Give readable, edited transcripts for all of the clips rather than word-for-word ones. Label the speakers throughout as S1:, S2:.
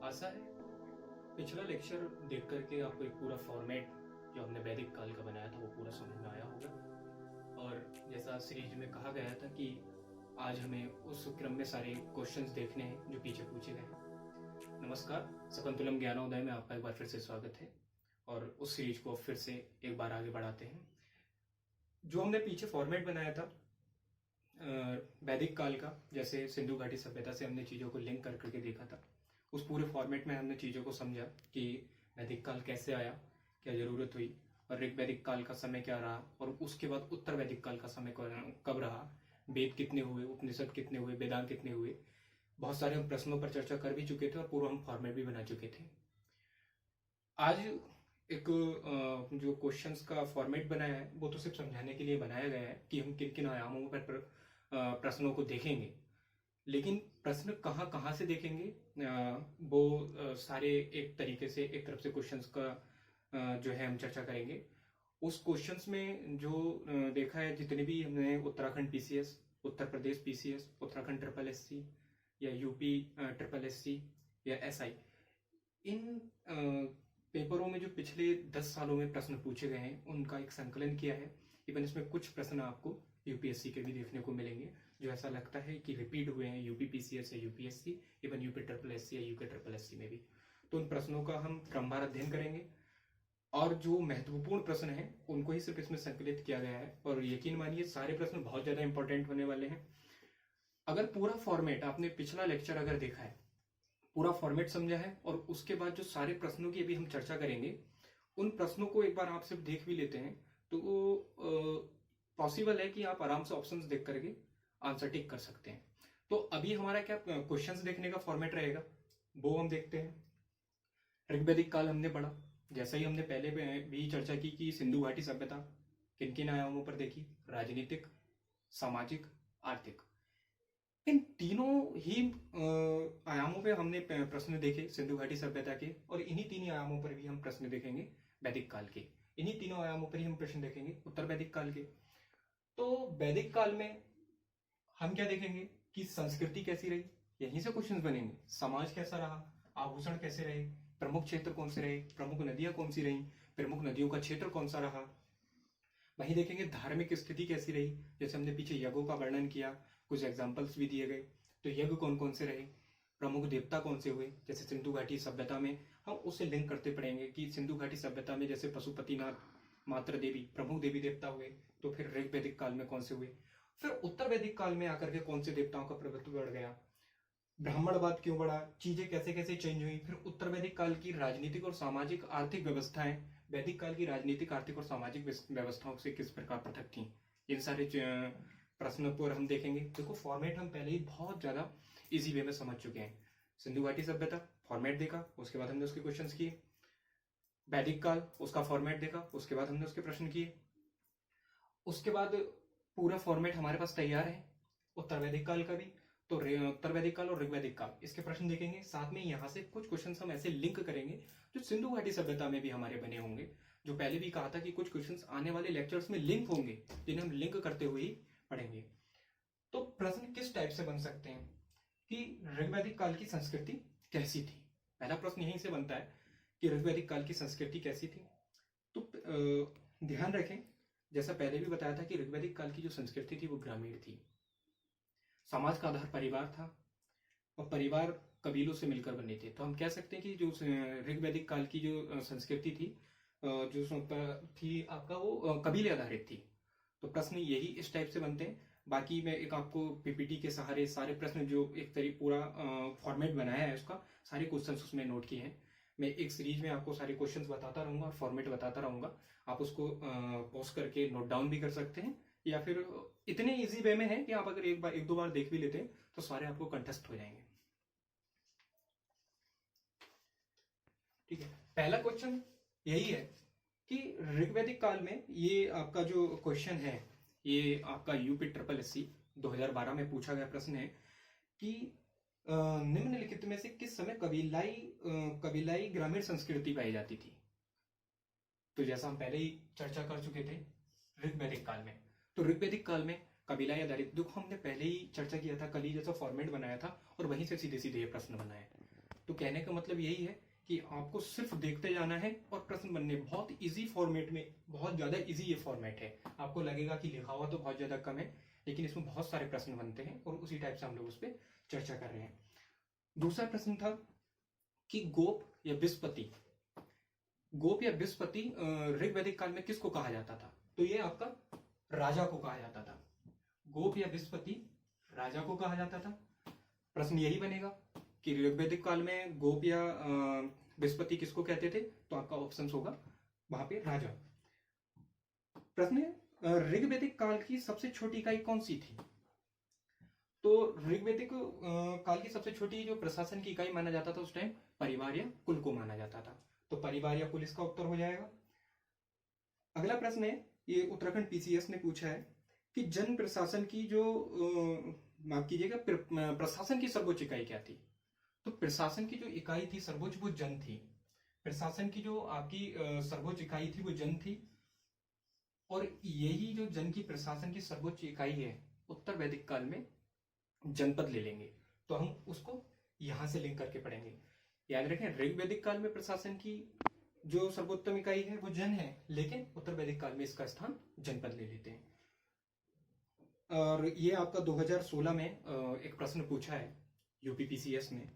S1: आशा है पिछला लेक्चर देख करके आपको एक पूरा फॉर्मेट जो हमने वैदिक काल का बनाया था वो पूरा समझ में आया होगा। और जैसा सीरीज में कहा गया था कि आज हमें उस क्रम में सारे क्वेश्चंस देखने हैं जो पीछे पूछे गए हैं। नमस्कार, सकंतुलम ज्ञानोदय में आपका एक बार फिर से स्वागत है और उस सीरीज को फिर से एक बार आगे बढ़ाते हैं। जो हमने पीछे फॉर्मेट बनाया था वैदिक काल का, जैसे सिंधु घाटी सभ्यता से हमने चीज़ों को लिंक कर करके देखा था, उस पूरे फॉर्मेट में हमने चीज़ों को समझा कि वैदिक काल कैसे आया, क्या ज़रूरत हुई, और ऋग वैदिक काल का समय क्या रहा, और उसके बाद उत्तर वैदिक काल का समय कब रहा, वेद कितने हुए, उपनिषद कितने हुए, वेदांत कितने हुए। बहुत सारे हम प्रश्नों पर चर्चा कर भी चुके थे और पूरा हम फॉर्मेट भी बना चुके थे। आज एक जो क्वेश्चंस का फॉर्मेट बनाया है वो तो सिर्फ समझाने के लिए बनाया गया है कि हम किन किन आयामों पर प्रश्नों को देखेंगे, लेकिन प्रश्न कहाँ कहाँ से देखेंगे वो सारे एक तरीके से एक तरफ से क्वेश्चंस का जो है हम चर्चा करेंगे। उस क्वेश्चंस में जो देखा है, जितने भी हमने Uttarakhand PCS, Uttar Pradesh PCS, Uttarakhand triple SC या यूपी ट्रिपल एससी या एसआई, इन पेपरों में जो पिछले 10 सालों में प्रश्न पूछे गए हैं उनका एक संकलन किया है। इवन इसमें कुछ प्रश्न आपको यूपीएससी के भी देखने को मिलेंगे जो ऐसा लगता है कि रिपीट हुए हैं यूपी पीसीएस या UPSC, even UP triple SC या यूके ट्रिपल एससी में भी। तो उन प्रश्नों का हम क्रमवार अध्ययन करेंगे और जो महत्वपूर्ण प्रश्न हैं उनको ही सिर्फ इसमें संकलित किया गया है। और यकीन मानिए सारे प्रश्न बहुत ज्यादा इंपॉर्टेंट होने वाले हैं। अगर पूरा फॉर्मेट आपने पिछला लेक्चर अगर देखा है, पूरा फॉर्मेट समझा है, और उसके बाद जो सारे प्रश्नों की अभी हम चर्चा करेंगे उन प्रश्नों को एक बार आप सिर्फ देख भी लेते हैं तो पॉसिबल है कि आप आराम से ऑप्शंस देख करके आंसर टिक कर सकते हैं। तो अभी हमारा क्या क्वेश्चंस देखने का फॉर्मेट रहेगा वो हम देखते हैं। ऋग्वैदिक काल हमने पढ़ा, जैसा ही हमने पहले भी चर्चा की कि सिंधु घाटी सभ्यता किन किन आयामों पर देखी, राजनीतिक, सामाजिक, आर्थिक। इन तीनों ही आयामों पे हमने प्रश्न देखे सिंधु घाटी सभ्यता के, और इन्हीं तीन आयामों पर भी हम प्रश्न देखेंगे वैदिक काल के। इन्हीं तीनों आयामों पर ही हम प्रश्न देखेंगे उत्तर वैदिक काल के। तो वैदिक काल में हम क्या देखेंगे कि संस्कृति कैसी रही, यहीं से क्वेश्चंस बनेंगे। समाज कैसा रहा, आभूषण कैसे रहे, प्रमुख क्षेत्र कौन से रहे, प्रमुख नदियां कौन सी रही, प्रमुख नदियों का क्षेत्र कौन सा रहा। वहीं देखेंगे धार्मिक स्थिति कैसी रही, जैसे हमने पीछे यज्ञों का वर्णन किया, कुछ एग्जाम्पल्स भी दिए गए। तो यज्ञ कौन कौन से रहे, प्रमुख देवता कौन से हुए, जैसे सिंधु घाटी सभ्यता में हम उससे लिंक करते पड़ेंगे कि सिंधु घाटी सभ्यता में जैसे पशुपतिनाथ, मातृ देवी, प्रमुख देवी देवता हुए, तो फिर ऋग वैदिक काल में कौन से हुए। फिर उत्तर वैदिक काल में आकर के कौन से देवताओं का प्रभुत्व बढ़ गया, ब्राह्मणवाद क्यों बढ़ा, चीजें कैसे कैसे चेंज हुई। फिर उत्तर वैदिक काल की राजनीतिक और सामाजिक आर्थिक व्यवस्थाएं वैदिक काल की राजनीतिक, आर्थिक और सामाजिक व्यवस्थाओं से किस प्रकार पृथक थी। इन सारे प्रश्नों पर हम देखेंगे। देखो फॉर्मेट हम पहले ही बहुत ज्यादा इजी वे में समझ चुके हैं। सिंधु घाटी सभ्यता फॉर्मेट देखा, उसके बाद हमने उसके क्वेश्चंस किए। वैदिक काल उसका फॉर्मेट देखा, उसके बाद हमने उसके प्रश्न किए। उसके बाद पूरा फॉर्मेट हमारे पास तैयार है उत्तर वैदिक काल का भी। तो उत्तर वैदिक काल और ऋग्वैदिक काल इसके प्रश्न देखेंगे, साथ में यहाँ से कुछ क्वेश्चंस हम ऐसे लिंक करेंगे जो सिंधु घाटी सभ्यता में भी हमारे बने होंगे। जो पहले भी कहा था कि कुछ क्वेश्चंस आने वाले लेक्चर्स में लिंक होंगे जिन्हें हम लिंक करते हुए ही पढ़ेंगे। तो प्रश्न किस टाइप से बन सकते हैं कि ऋग्वैदिक काल की संस्कृति कैसी थी। पहला प्रश्न यहीं से बनता है कि ऋग्वैदिक काल की संस्कृति कैसी थी। तो ध्यान रखें, जैसा पहले भी बताया था कि ऋग्वैदिक काल की जो संस्कृति थी वो ग्रामीण थी। समाज का आधार परिवार था और परिवार कबीलों से मिलकर बने थे। तो हम कह सकते हैं कि जो ऋग्वैदिक काल की जो संस्कृति थी, जो थी आपका, वो कबीले आधारित थी। तो प्रश्न यही इस टाइप से बनते हैं। बाकी मैं एक आपको पीपीटी के सहारे सारे प्रश्न जो एक तरीके पूरा फॉर्मेट बनाया है उसका, सारे क्वेश्चंस उसमें नोट किए हैं। मैं एक सीरीज में आपको सारे क्वेश्चंस बताता रहूंगा और फॉर्मेट बताता रहूंगा। आप उसको पॉज करके नोट डाउन भी कर सकते हैं, या फिर इतने इजी वे में है कि आप अगर एक दो बार देख भी लेते हैं तो सारे आपको कंठस्थ हो जाएंगे। ठीक है, पहला क्वेश्चन यही है कि ऋग्वैदिक काल में, ये आपका जो क्वेश्चन है ये आपका यूपी ट्रिपल एससी 2012 में पूछा गया प्रश्न है कि निम्नलिखित में से किस समय कबीलाई ग्रामीण संस्कृति पाई जाती थी। तो जैसा हम पहले ही चर्चा कर चुके थे ऋग्वैदिक काल में, तो ऋग्वैदिक काल में कबीलाई आधारित, देखो हमने पहले ही चर्चा किया था, कल ही जैसा फॉर्मेट बनाया था और वहीं से सीधे सीधे ये प्रश्न बनाए। तो तो कहने का मतलब यही है कि आपको सिर्फ देखते जाना है और प्रश्न बनने, बहुत इजी फॉर्मेट में, बहुत ज्यादा इजी ये फॉर्मेट है। आपको लगेगा कि लिखा हुआ तो बहुत ज्यादा कम है, लेकिन इसमें बहुत सारे प्रश्न बनते हैं और उसी टाइप से हम लोग उस पर चर्चा कर रहे हैं। दूसरा प्रश्न था कि गोप या विस्पति, गोप या विस्पति ऋग्वैदिक काल में किसको कहा जाता था? तो ये आपका राजा को कहा जाता था। गोप या विस्पति राजा को कहा जाता था। प्रश्न यही बनेगा कि ऋग्वैदिक काल में गोप या विस्पति किसको कहते थे? तो आपका ऑप्शन होगा वहां पे राजा। प्रश्न ऋग्वैदिक काल की सबसे छोटी इकाई कौन सी थी? तो ऋग्वैदिक काल की सबसे छोटी जो प्रशासन की इकाई माना जाता था उस टाइम परिवार या कुल को माना जाता था। तो परिवार या कुल इसका उत्तर हो जाएगा। अगला प्रश्न है, ये उत्तराखंड पीसीएस ने पूछा है कि जन प्रशासन की जो माफ कीजिएगा, प्रशासन की सर्वोच्च इकाई क्या थी? तो प्रशासन की जो इकाई थी सर्वोच्च, वो जन थी। प्रशासन की जो आपकी सर्वोच्च इकाई थी वो जन थी। और यही जो जन की प्रशासन की सर्वोच्च इकाई है, उत्तर वैदिक काल में जनपद ले लेंगे। तो हम उसको यहां से लिंक करके पढ़ेंगे। याद रखें, ऋग्वैदिक काल में प्रशासन की जो सर्वोत्तम इकाई है वो जन है, लेकिन उत्तर वैदिक काल में इसका स्थान जनपद ले लेते हैं। और ये आपका 2016 में एक प्रश्न पूछा है यूपीपीसीएस ने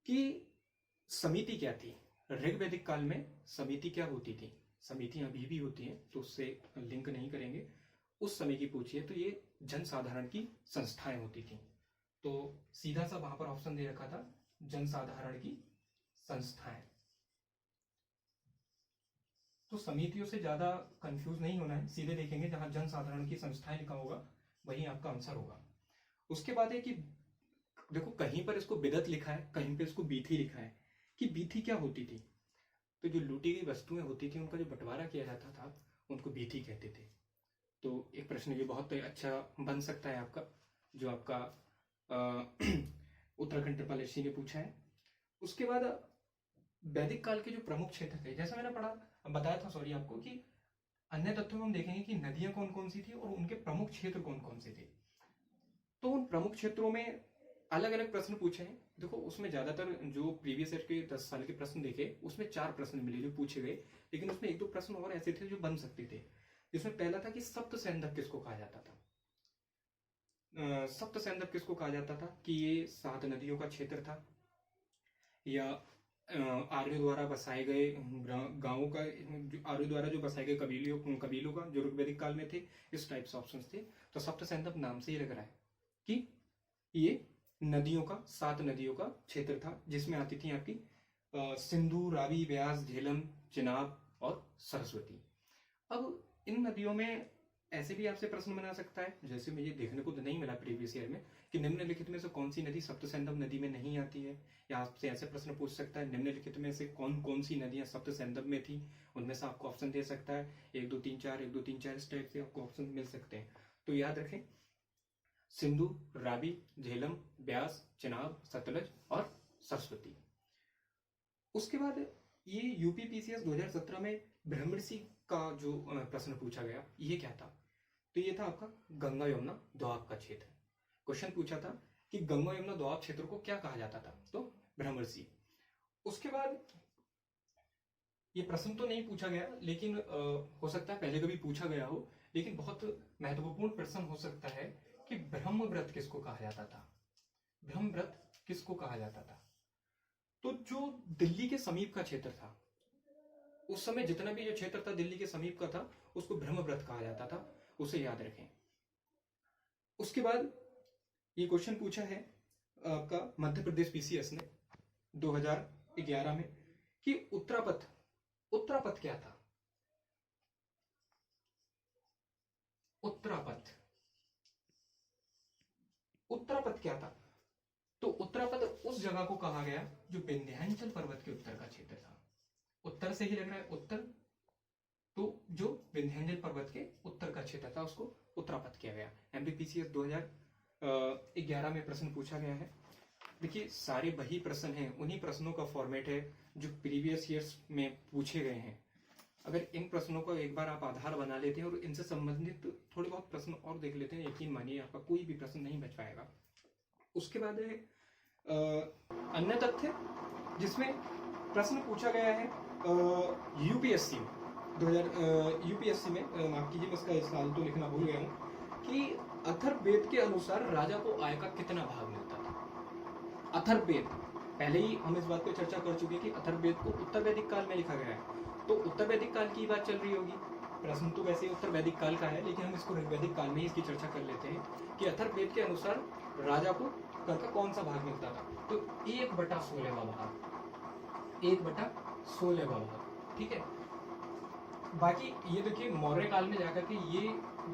S1: कि समिति क्या थी? ऋग्वैदिक काल में समिति क्या होती थी? समितियां अभी भी होती हैं, तो उससे लिंक नहीं करेंगे। उस समय की पूछिए तो ये जनसाधारण की संस्थाएं होती थी। तो सीधा सा वहां पर ऑप्शन दे रखा था, जनसाधारण की संस्थाएं। तो समितियों से ज्यादा कंफ्यूज नहीं होना है, सीधे देखेंगे जहां जनसाधारण की संस्थाएं लिखा होगा वही आपका आंसर होगा। उसके बाद है कि देखो, कहीं पर इसको बिदत लिखा है, कहीं पर इसको बीथी लिखा है। कि बीथी क्या होती थी? तो जो लूटी गई वस्तुएं होती थी उनका जो बंटवारा किया जाता था उनको बीथी कहते थे। तो एक प्रश्न ये बहुत अच्छा बन सकता है आपका, जो आपका उत्तराखंड ट्रिपल एससी ने पूछा है। उसके बाद वैदिक काल के जो प्रमुख क्षेत्र थे, जैसा मैंने बताया था सॉरी आपको, कि अन्य तथ्यों में हम देखेंगे कि नदियां कौन कौन सी थी और उनके प्रमुख क्षेत्र कौन कौन से थे। तो उन प्रमुख क्षेत्रों में अलग अलग प्रश्न पूछे हैं। देखो, उसमें ज्यादातर जो प्रीवियस ईयर के 10 साल के प्रश्न देखे, उसमें 4 प्रश्न मिले जो पूछे गए, लेकिन उसमें 1-2 प्रश्न और ऐसे थे जो बन सकते थे। जिसमें पहला था कि सप्त सैंधव किसको कहा जाता था? सप्त सैंधव किसको कहा जाता था? कि ये 7 नदियों का क्षेत्र था, या आर्यों द्वारा बसाए गए गांवों का, आर्यों द्वारा जो बसाए गए कबीलों का, जो ऋग्वैदिक काल में थे। इस टाइप से ऑप्शंस थे। तो सप्त सैंधव नाम से ही लग रहा है कि ये नदियों का, 7 नदियों का क्षेत्र था, जिसमें आती थी आपकी सिंधु, रावी, व्यास, झेलम, चिनाब और सरस्वती। अब इन नदियों में ऐसे भी आपसे प्रश्न बना सकता है, जैसे मुझे देखने को तो नहीं मिला प्रीवियस ईयर में, कि निम्नलिखित में से कौन सी नदी सप्त सैंधव नदी में नहीं आती है। या आपसे ऐसे प्रश्न पूछ सकता है, निम्नलिखित में से कौन कौन सी नदियां सप्त सैंधव में थी, उनमें से आपको ऑप्शन दे सकता है। 1 2 3 4, 1 2 3 4, इस टाइप से आपको ऑप्शन मिल सकते हैं। तो याद रखें, सिंधु, रावी, झेलम, ब्यास, चिनाब, सतलज और सरस्वती। उसके बाद ये यूपीपीसीएस 2017 में भ्रमरसी का जो प्रश्न पूछा गया, ये क्या था? तो ये था आपका गंगा यमुना दोआब का क्षेत्र। क्वेश्चन पूछा था कि गंगा यमुना दोआब क्षेत्र को क्या कहा जाता था? तो भ्रमरसी। उसके बाद ये प्रश्न तो नहीं पूछा गया, लेकिन हो सकता है पहले कभी पूछा गया हो, लेकिन बहुत महत्वपूर्ण प्रश्न हो सकता है कि ब्रह्मव्रत किसको कहा जाता था? ब्रह्मव्रत किसको कहा जाता था? तो जो दिल्ली के समीप का क्षेत्र था, उस समय जितना भी जो क्षेत्र था दिल्ली के समीप का था, उसको ब्रह्मव्रत कहा जाता था। उसे याद रखें। उसके बाद ये क्वेश्चन पूछा है आपका मध्य प्रदेश पीसीएस ने 2011 में कि उत्तरापथ क्या था? उत्तरापथ क्या था? तो उत्तरापथ उस जगह को कहा गया जो विंध्याचल पर्वत के उत्तर का क्षेत्र था। उत्तर से ही लग रहा है उत्तर, तो जो विंध्याचल पर्वत के उत्तर का क्षेत्र था उसको उत्तरापथ किया गया। एमपीपीसीएस 2011 में प्रश्न पूछा गया है। देखिए, सारे वही प्रश्न हैं, उन्हीं प्रश्नों का फॉर्मेट है जो प्रीवियस ईयर्स में पूछे गए हैं। अगर इन प्रश्नों को एक बार आप आधार बना लेते हैं और इनसे संबंधित थोड़े बहुत प्रश्न और देख लेते हैं, यकीन मानिए आपका कोई भी प्रश्न नहीं बच पाएगा। उसके बाद है अन्य तथ्य जिसमें प्रश्न पूछा गया है यूपीएससी में 2000 यूपीएससी में, माफ कीजिए मैं इसका साल तो लिखना भूल गया हूँ, कि अथर्ववेद के अनुसार राजा को आय का कितना भाग मिलता था। अथर्ववेद, पहले ही हम इस बात पर चर्चा कर चुके हैं कि अथर्ववेद को उत्तर वैदिक काल में लिखा गया है, तो उत्तर वैदिक काल की बात चल रही होगी। प्रश्न तो वैसे ही उत्तर वैदिक काल का है, लेकिन हम इसको ऋग्वैदिक काल में ही इसकी चर्चा कर लेते हैं कि अथर्ववेद के अनुसार राजा को कर का कौन सा भाग मिलता था। तो 1/16वां भाग, 1/16वां भाग, ठीक है। बाकी ये देखिए मौर्य काल में जाकर के ये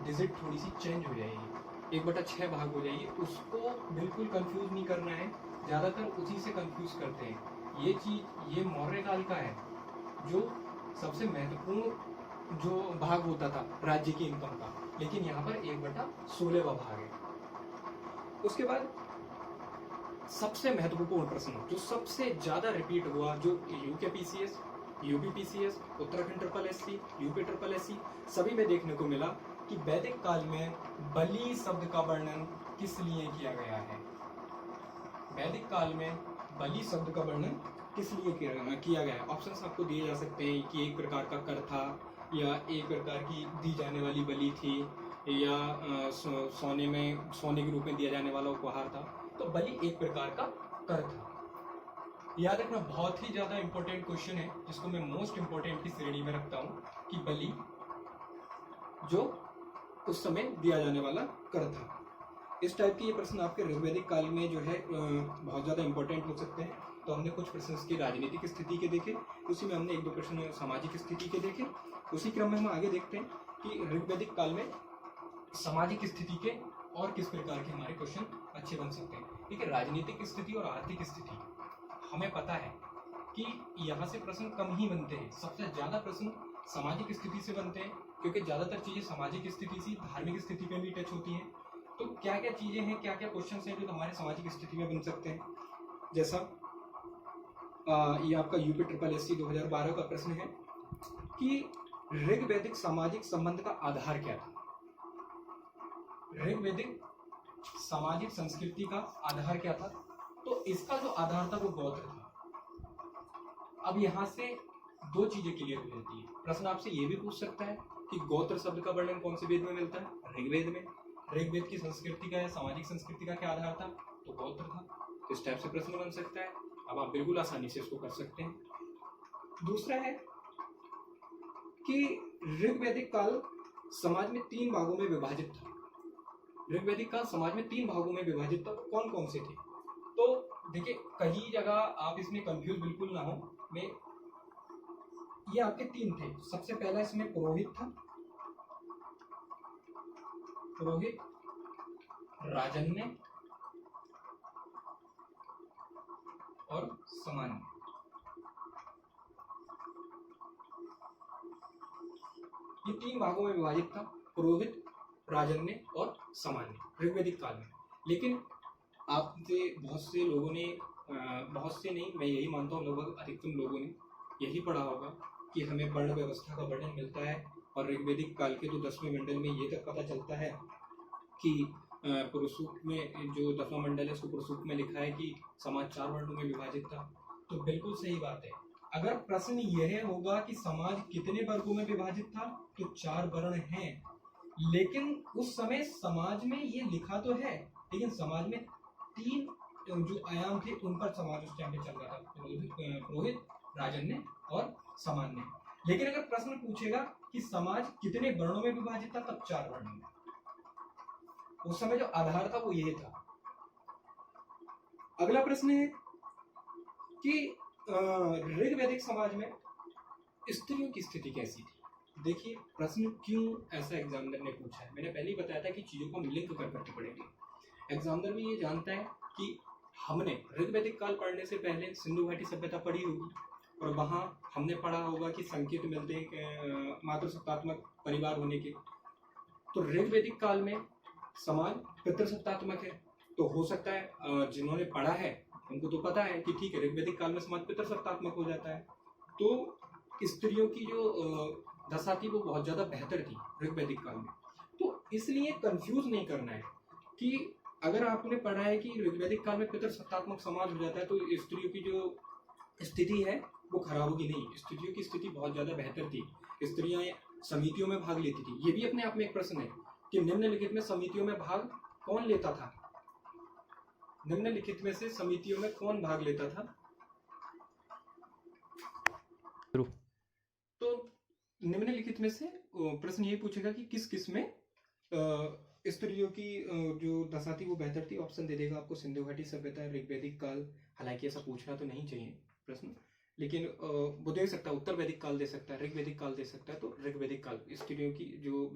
S1: डिजिट थोड़ी सी चेंज हो जाएगी, 1/6 भाग हो जाएगी। उसको बिल्कुल कंफ्यूज नहीं करना है, ज्यादातर उसी से कंफ्यूज करते हैं। ये चीज ये मौर्य काल का है, जो सबसे महत्वपूर्ण जो भाग होता था राज्य की इनकम का, लेकिन यहाँ पर 1/16वां भाग है। उसके बाद सबसे महत्वपूर्ण प्रश्न जो सबसे ज्यादा रिपीट हुआ, जो UK PCS, UP PCS, Uttarakhand triple SC, UP triple SC सभी में देखने को मिला कि वैदिक काल में बलि शब्द का वर्णन किस लिए किया गया है। वैदिक काल में बलि शब्द का वर्णन किस लिए किया गया है। ऑप्शंस आपको दिए जा सकते हैं कि एक प्रकार का कर था, या एक प्रकार की दी जाने वाली बलि थी, या सोने के रूप में दिया जाने वाला उपहार था। तो बलि एक प्रकार का कर था। याद रखना, बहुत ही ज्यादा इंपॉर्टेंट क्वेश्चन है, जिसको मैं मोस्ट इंपॉर्टेंट की श्रेणी में रखता हूँ कि बलि जो उस समय दिया जाने वाला कर था। इस टाइप के ये प्रश्न आपके ऋग्वैदिक काल में जो है बहुत ज्यादा इंपॉर्टेंट हो सकते हैं। तो हमने कुछ प्रश्न इसकी राजनीतिक स्थिति के देखे, उसी में हमने 1-2 प्रश्न सामाजिक स्थिति के देखे। उसी क्रम में हम आगे देखते हैं कि ऋग्वैदिक काल में सामाजिक स्थिति के और किस प्रकार के हमारे क्वेश्चन अच्छे बन सकते हैं। ठीक है, राजनीतिक स्थिति और आर्थिक स्थिति हमें पता है कि यहाँ से प्रश्न कम ही बनते हैं, सबसे ज्यादा प्रश्न सामाजिक स्थिति से बनते हैं, क्योंकि ज्यादातर चीजें सामाजिक स्थिति से धार्मिक स्थिति पे भी टच होती हैं। तो क्या क्या चीजें हैं, क्या क्या क्वेश्चन हैं जो हमारे सामाजिक स्थिति में बन सकते हैं। जैसा ये आपका यूपी ट्रिपल एससी 2012 का प्रश्न है कि ऋग्वैदिक सामाजिक संबंध का आधार क्या था। ऋग्वैदिक सामाजिक संस्कृति का आधार क्या था, तो इसका जो आधार था वो गोत्र था। अब यहाँ से 2 चीजें क्लियर हो जाती है। प्रश्न आपसे ये भी पूछ सकता है कि गोत्र शब्द का वर्णन कौन से वेद में मिलता है, ऋग्वेद में। ऋग्वेद की संस्कृति का या सामाजिक संस्कृति का क्या आधार था, तो गोत्र था। इस टाइप से प्रश्न बन सकता है। अब आप बिल्कुल आसानी से इसको कर सकते हैं। दूसरा है कि ऋग्वैदिक काल समाज में 3 भागों में विभाजित था। ऋग्वैदिक काल समाज में 3 भागों में विभाजित था। कौन कौन से थे, तो देखिए कई जगह आप इसमें कंफ्यूज बिल्कुल ना हो। मैं ये आपके 3 थे। सबसे पहला इसमें पुरोहित था, पुरोहित, राजन्य और सामान्य। ये 3 भागों में विभाजित था, पुरोहित, राजन्य और सामान्य ऋग्वैदिक काल में। लेकिन आपसे बहुत से लोगों ने, बहुत से नहीं, मैं यही मानता हूँ लगभग अधिकतम लोगों ने यही पढ़ा होगा कि हमें वर्ण व्यवस्था का वर्णन मिलता है, और ऋग्वैदिक काल के तो 10वें मंडल में ये तक पता चलता है कि पुरुषसूक्त में जो 10वां मंडल है उसको पुरुषसूक्त में लिखा है कि समाज 4 वर्णों में विभाजित था। तो बिल्कुल सही बात है। अगर प्रश्न यह होगा कि समाज कितने वर्गों में विभाजित था, तो 4 वर्ण हैं, लेकिन उस समय समाज में ये लिखा तो है, लेकिन समाज में 3 जो आयाम थे उन पर समाज उस टाइम पे चल रहा था, पुरोहित, राजन्य और सामान्य। लेकिन अगर प्रश्न पूछेगा कि समाज कितने वर्णों में विभाजित था, तब 4 वर्णों में। उस समय जो आधार था वो ये था। अगला प्रश्न है कि ऋग्वैदिक समाज में स्त्रियों की स्थिति कैसी थी। देखिए प्रश्न क्यों ऐसा एग्जामिनर ने पूछा है। मैंने पहले ही बताया था कि चीजों को हम लिंक कर करके पढ़ेंगे। एग्जामिनर भी ये जानता है कि हमने ऋग्वैदिक काल पढ़ने से पहले सिंधु घाटी सभ्यता पढ़ी होगी, और वहां हमने पढ़ा होगा कि संकेत मिलते हैं मातृसत्तात्मक परिवार होने के। तो ऋग्वैदिक काल में समाज पितृसत्तात्मक है। तो हो सकता है जिन्होंने पढ़ा है उनको तो पता है कि ठीक है ऋग्वैदिक काल में समाज पितृसत्तात्मक हो जाता है। तो स्त्रियों की जो दशा थी वो बहुत ज्यादा बेहतर थी ऋग्वैदिक काल में। तो इसलिए कंफ्यूज नहीं करना है कि अगर आपने पढ़ा है कि ऋग्वैदिक काल में पितृसत्तात्मक समाज हो जाता है तो स्त्रियों की जो स्थिति है वो खराब होगी, नहीं, स्त्रियों की स्थिति बहुत ज्यादा बेहतर थी। स्त्रियां समितियों में भाग लेती थी। ये भी अपने आप में एक प्रश्न है कि निम्नलिखित में समितियों में भाग कौन लेता था? निम्नलिखित में से समितियों में कौन भाग लेता था? तो निम्नलिखित में से प्रश्न ये पूछेगा कि किस किस में स्त्रियों की जो दशा थी वो बेहतर थी। ऑप्शन दे देगा आपको सिंधु घाटी सभ्यता, ऋग्वैदिक काल। हालांकि ऐसा पूछना तो नहीं चाहिए प्रश्न, लेकिन वो दे सकता है, उत्तर वैदिक काल दे सकता है, ऋग्वैदिक काल दे सकता है। तो ऋग्वैदिक काल स्त्रियों की जो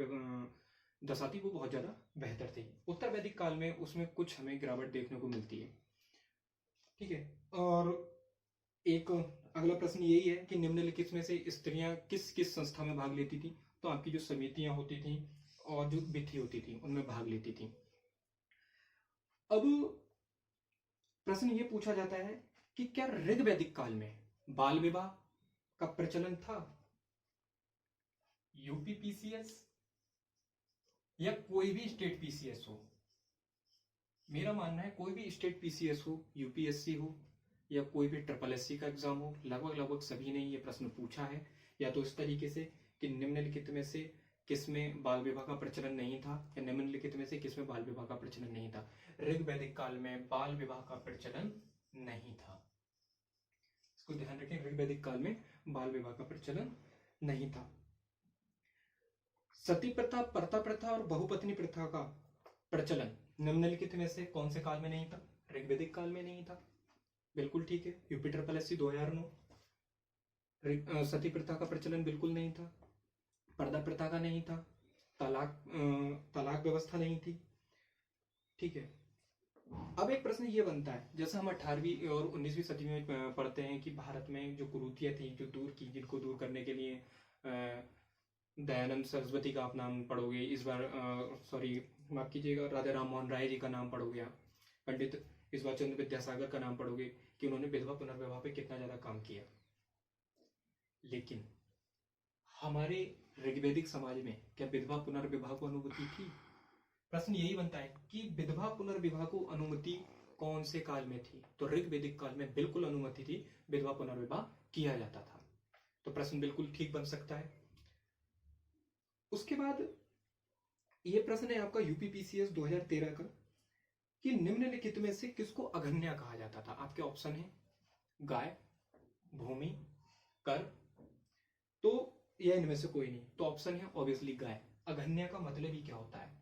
S1: दशा थी वो बहुत ज्यादा बेहतर थी। उत्तर वैदिक काल में उसमें कुछ हमें गिरावट देखने को मिलती है। ठीक है, और एक अगला प्रश्न यही है कि निम्नलिखित में से स्त्रियां किस किस संस्था में भाग लेती थी? तो आपकी जो समितियां होती थी और जो विधि होती थी उनमें भाग लेती थी। अब प्रश्न ये पूछा जाता है कि क्या ऋग्वैदिक काल में बाल विवाह का प्रचलन था? यूपीपीसीएस या कोई भी स्टेट पीसीएस हो, मेरा मानना है कोई भी स्टेट पीसीएस हो, यूपीएससी हो या कोई भी ट्रिपल एससी का एग्जाम हो, लगभग लगभग सभी ने ये प्रश्न पूछा है। या तो इस तरीके से कि निम्नलिखित में से किसमें बाल विवाह का प्रचलन नहीं था, या निम्नलिखित में से किसमें बाल विवाह का प्रचलन नहीं था। ऋग्वैदिक काल में बाल विवाह का प्रचलन नहीं था, इसको ध्यान रखें, ऋग्वैदिक काल में बाल विवाह का प्रचलन नहीं था। सती प्रथा, पर्ता प्रथा और बहुपत्नी प्रथा का प्रचलन निम्नलिखित में से कौन से काल में नहीं था? ऋग्वैदिक काल में नहीं था, बिल्कुल ठीक है, यूपी ट्रिपल एससी 2009। सती प्रथा का प्रचलन बिल्कुल नहीं था, पर्दा प्रथा का नहीं था, तलाक व्यवस्था नहीं थी। ठीक है, अब एक प्रश्न ये बनता है, जैसे हम 18वीं और 19वीं सदी में पढ़ते हैं कि भारत में जो कुरीतियां थी जो दूर की, जिनको दूर करने के लिए दयानंद सरस्वती का आप नाम पढ़ोगे इस बार, सॉरी माफ कीजिएगा, राजा राम मोहन राय जी का नाम पढ़ोगे आप, पंडित ईश्वर चंद्र विद्यासागर का नाम पढ़ोगे कि उन्होंने विधवा पुनर्विवाह पे कितना ज्यादा काम किया। लेकिन हमारे ऋग्वैदिक समाज में क्या विधवा पुनर्विवाह को अनुमति थी? प्रश्न यही बनता है कि विधवा पुनर्विवाह को अनुमति कौन से काल में थी? तो ऋग्वैदिक काल में बिल्कुल अनुमति थी, विधवा पुनर्विवाह किया जाता था। तो प्रश्न बिल्कुल ठीक बन सकता है। उसके बाद ये प्रश्न है आपका यूपीपीसीएस 2013 का कि निम्नलिखित में से किसको अघन्या कहा जाता था? आपके ऑप्शन है गाय, भूमि, कर, तो यह इनमें से कोई नहीं। तो ऑप्शन है ऑब्वियसली गाय। अघन्या का मतलब ही क्या होता है?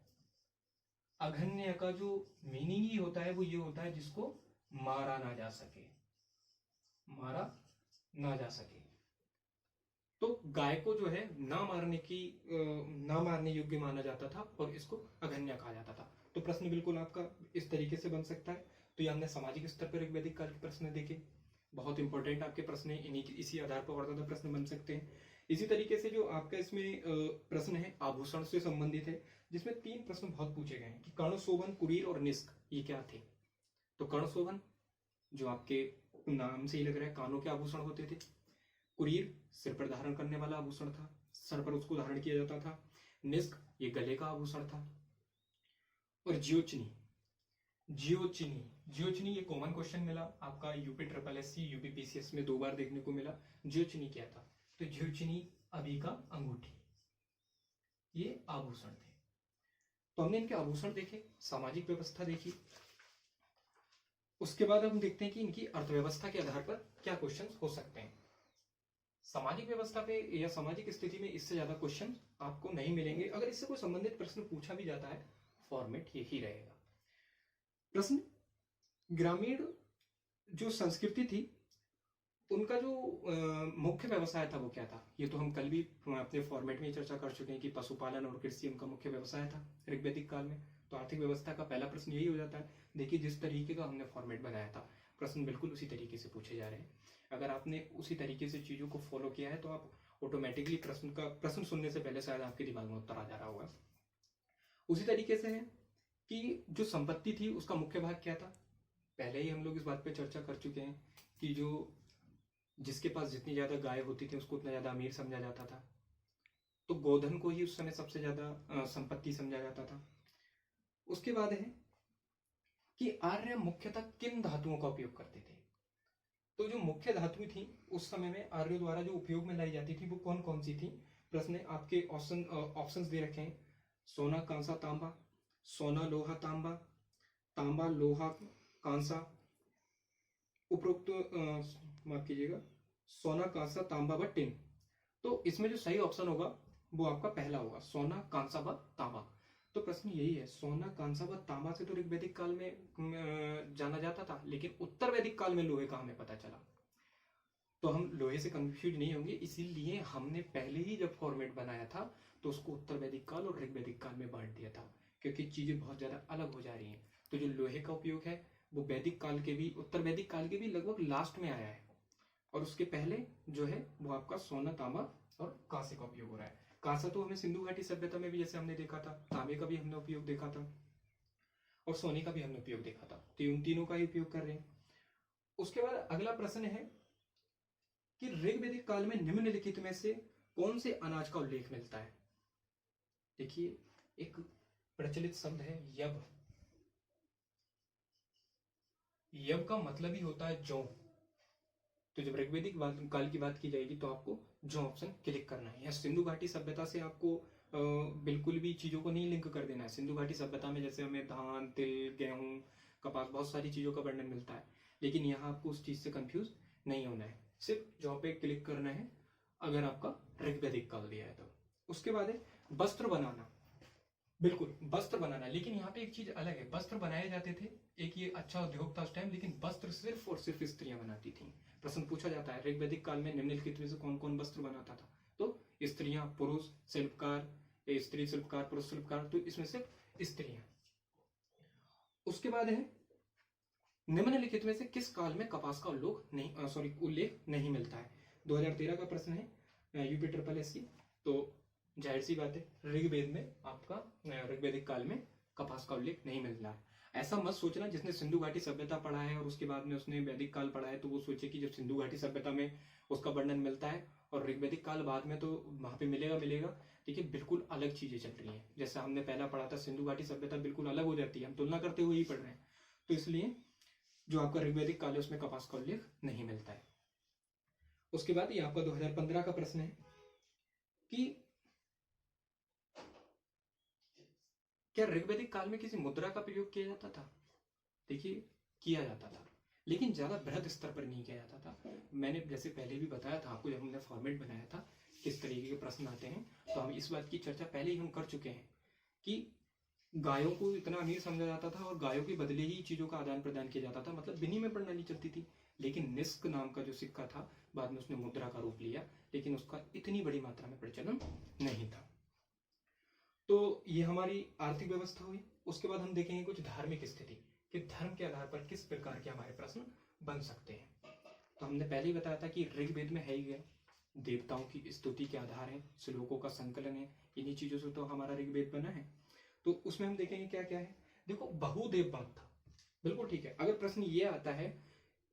S1: अघन्य का जो मीनिंग ही होता है वो ये होता है जिसको मारा ना जा सके, मारा ना जा सके। तो गाय को जो है ना मारने योग्य माना जाता था और इसको अघन्या कहा जाता था। तो प्रश्न बिल्कुल आपका इस तरीके से बन सकता है। तो ये हमने सामाजिक स्तर पर ऋग्वैदिक काल के प्रश्न देखे, बहुत इंपॉर्टेंट आपके प्रश्न है, इसी आधार पर और ज्यादा प्रश्न बन सकते हैं। इसी तरीके से जो आपका इसमें प्रश्न है आभूषण से संबंधित है, जिसमें 3 प्रश्न बहुत पूछे गए हैं कि कर्णशोभन, कुरीर और निष्क ये क्या थे? तो कर्णशोभन जो आपके नाम से ही लग रहा है कानों के आभूषण होते थे। कुरीर सिर पर धारण करने वाला आभूषण था, सर पर उसको धारण किया जाता था। निष्क ये गले का आभूषण था। और जियोचनी, जियोचनी ये कॉमन क्वेश्चन मिला आपका UP triple SC, UP PCS में 2 बार देखने को मिला। जियोचनी क्या था? तो जियोचनी अभी का अंगूठी, ये आभूषण थे। तो हमने इनके आभूषण देखे, सामाजिक व्यवस्था देखी। उसके बाद हम देखते हैं कि इनकी अर्थव्यवस्था के आधार पर क्या क्वेश्चन हो सकते हैं। सामाजिक व्यवस्था पे या सामाजिक स्थिति में इससे ज्यादा क्वेश्चन आपको नहीं मिलेंगे। अगर इससे कोई संबंधित प्रश्न पूछा भी जाता है फॉर्मेट यही रहेगा। प्रश्न, ग्रामीण जो संस्कृति थी उनका जो मुख्य व्यवसाय था वो क्या था? ये तो हम कल भी अपने फॉर्मेट में चर्चा कर चुके हैं कि पशुपालन और कृषि उनका मुख्य व्यवसाय था ऋग्वैदिक काल में। तो आर्थिक व्यवस्था का पहला प्रश्न यही हो जाता है। देखिए जिस तरीके का हमने फॉर्मेट बनाया था प्रश्न बिल्कुल उसी तरीके से पूछे जा रहे हैं। अगर आपने उसी तरीके से चीजों को फॉलो किया है तो आप ऑटोमेटिकली प्रश्न सुनने से पहले शायद आपके दिमाग में उत्तर आ जा रहा होगा। उसी तरीके से है कि जो संपत्ति थी उसका मुख्य भाग क्या था? पहले ही हम लोग इस बात पे चर्चा कर चुके हैं कि जो जिसके पास जितनी ज्यादा गाय होती थी उसको उतना ज्यादा अमीर समझा जाता था। तो गोधन को ही उस समय सबसे ज्यादा संपत्ति समझा जाता था। उसके बाद है कि आर्य मुख्यतः किन धातुओं का उपयोग करते थे। तो जो मुख्य धातुएं थी उस समय में आर्यों द्वारा जो उपयोग में लाई जाती थी वो कौन कौन सी थी। प्रश्न में आपके ऑप्शंस दे रखे हैं, सोना कांसा तांबा, सोना लोहा तांबा, तांबा लोहा कांसा, उपरोक्त माफ कीजिएगा, सोना कांसा तांबा व टिन। तो इसमें जो सही ऑप्शन होगा वो आपका पहला होगा, सोना कांसा व तांबा। तो प्रश्न यही है, सोना कांसा व तांबा से तो ऋग वैदिक काल में जाना जाता था, लेकिन उत्तर वैदिक काल में लोहे का हमें पता चला। तो हम लोहे से कंफ्यूज नहीं होंगे, इसीलिए हमने पहले ही जब फॉर्मेट बनाया था तो उसको उत्तर वैदिक काल और ऋग वैदिक काल में बांट दिया था, क्योंकि चीजें बहुत ज्यादा अलग हो जा रही हैं। तो जो लोहे का उपयोग है वो वैदिक काल के भी, उत्तर वैदिक काल के भी लगभग लास्ट में आया है, और उसके पहले जो है वो आपका सोना तांबा और कांसे का उपयोग हो रहा है। कांसा तो हमें सिंधु घाटी सभ्यता में भी जैसे हमने देखा था, तांबे का भी हमने उपयोग देखा था, और सोने का भी हमने उपयोग देखा था। तो उन तीनों का ही उपयोग कर रहे हैं। उसके बाद अगला प्रश्न है कि ऋग्वैदिक काल में निम्नलिखित में से कौन से अनाज का उल्लेख मिलता है। देखिए, एक प्रचलित शब्द है यब। यब का मतलब ही होता है जौ। तो जब ऋग्वैदिक काल की बात की जाएगी तो आपको जो ऑप्शन क्लिक करना है। या सिंधु घाटी सभ्यता से आपको बिल्कुल भी चीजों को नहीं लिंक कर देना है। सिंधु घाटी सभ्यता में जैसे हमें धान, तिल, गेहूं, कपास, बहुत सारी चीजों का वर्णन मिलता है, लेकिन यहाँ आपको उस चीज से कंफ्यूज नहीं होना है, सिर्फ जॉब पे क्लिक करना है अगर आपका ऋग्वैदिक काल दिया है तो। उसके बाद है वस्त्र बनाना। बिल्कुल वस्त्र बनाना, लेकिन यहाँ पे एक चीज अलग है, वस्त्र बनाए जाते थे, एक ये अच्छा उद्योग था उस टाइम, लेकिन वस्त्र सिर्फ और सिर्फ स्त्रियां बनाती थी। प्रश्न पूछा जाता है ऋग्वैदिक काल में निम्नलिखित में से कौन कौन वस्त्र बनाता था, तो स्त्रियां, पुरुष शिल्पकार, स्त्री शिल्पकार, पुरुष शिल्पकार, तो इसमें सिर्फ स्त्रियां। उसके बाद है निम्नलिखित में से किस काल में कपास का उल्लेख नहीं मिलता है। 2013 का प्रश्न है यूपी ट्रिपल एस सी। तो जाहिर सी बात है ऋग्वेद में आपका ऋग्वैदिक काल में कपास का उल्लेख नहीं मिल रहा है। ऐसा मत सोचना जिसने सिंधु घाटी सभ्यता पढ़ा है और उसके बाद में उसने वैदिक काल पढ़ा है तो वो सोचे कि जब सिंधु घाटी सभ्यता में उसका वर्णन मिलता है और ऋग्वैदिक काल बाद में तो वहां पे मिलेगा। देखिए बिल्कुल अलग चीजें चल रही हैं। जैसा हमने पहला पढ़ा था सिंधु घाटी सभ्यता बिल्कुल अलग हो जाती है, हम तुलना करते हुए ही पढ़ रहे हैं। तो इसलिए जो आपका ऋग्वैदिक काल है उसमें कपास का उल्लेख नहीं मिलता है। उसके बाद ये आपका 2015 का प्रश्न है कि क्या ऋग्वैदिक काल में किसी मुद्रा का प्रयोग किया जाता था। देखिए किया जाता था, लेकिन ज्यादा बृहद स्तर पर नहीं किया जाता था। मैंने जैसे पहले भी बताया था आपको, जब हमने फॉर्मेट बनाया था किस तरीके के प्रश्न आते हैं, तो हम इस बात की चर्चा पहले ही हम कर चुके हैं कि गायों को इतना अमीर समझा जाता था और गायों के बदले ही चीजों का आदान प्रदान किया जाता था, मतलब विनिमय प्रणाली चलती थी। लेकिन निस्क नाम का जो सिक्का था बाद में उसने मुद्रा का रूप लिया, लेकिन उसका इतनी बड़ी मात्रा में प्रचलन नहीं था। तो ये हमारी आर्थिक व्यवस्था हुई। उसके बाद हम देखेंगे कुछ धार्मिक स्थिति कि धर्म के आधार पर किस प्रकार के हमारे प्रश्न बन सकते हैं। तो हमने पहले ही बताया था कि ऋग्वेद में है ही है, देवताओं की स्तुति के आधार है, श्लोकों का संकलन है, इन्हीं चीजों से तो हमारा ऋग्वेद बना है। तो उसमें हम देखेंगे क्या क्या है। देखो बहुदेववाद था, बिल्कुल ठीक है। अगर प्रश्न ये आता है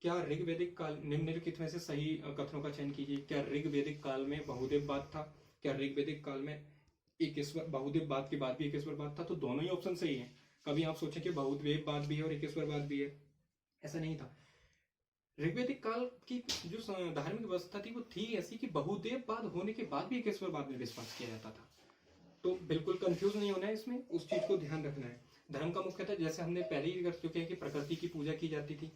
S1: क्या ऋग्वैदिक काल, निम्नलिखित में से सही कथनों का चयन कीजिए, क्या ऋग्वैदिक काल में बहुदेववाद था, क्या ऋग्वैदिक काल में बहुदेववाद के बाद भी एकेश्वरवाद था, तो दोनों ही ऑप्शन सही है। कभी आप सोचें कि बहुदेववाद भी है और एकेश्वरवाद भी है, ऐसा नहीं था। ऋग्वैदिक काल की जो धार्मिक व्यवस्था थी वो थी ऐसी कि बहुदेववाद होने के बाद भी एकेश्वरवाद में विश्वास किया जाता था। तो बिल्कुल कंफ्यूज नहीं होना है इसमें, उस चीज को ध्यान रखना है। धर्म का मुख्यतः जैसे हमने पहले ही कर चुके हैं कि प्रकृति की पूजा की जाती थी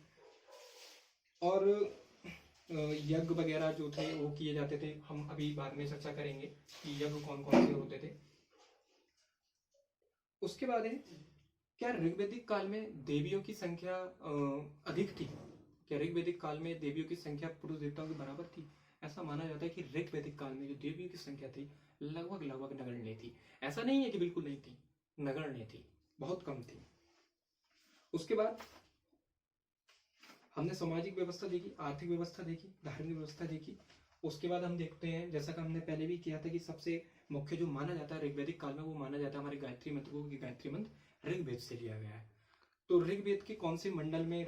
S1: और यज्ञ वगैरह जो थे वो किए जाते थे। हम अभी बाद में चर्चा करेंगे कि यज्ञ कौन कौन से होते थे। उसके बाद है क्या ऋग्वैदिक काल में देवियों की संख्या अधिक थी। क्या ऋग्वैदिक काल में देवियों की संख्या पुरुष देवताओं के बराबर थी। ऐसा माना जाता है कि ऋग्वैदिक काल में जो देवियों की संख्या थी लगभग नगण्य थी। ऐसा नहीं है कि बिल्कुल नहीं थी, नगण्य थी, बहुत कम थी। उसके बाद हमने सामाजिक व्यवस्था देखी, आर्थिक व्यवस्था देखी, धार्मिक व्यवस्था देखी। उसके बाद हम देखते हैं जैसा कि हमने पहले भी किया था कि सबसे मुख्य जो माना जाता है ऋग्वैदिक काल में वो माना जाता है हमारे गायत्री मंत्र को, कि गायत्री मंत्र ऋग्वेद से लिया गया है। तो ऋग्वेद के कौन से मंडल में,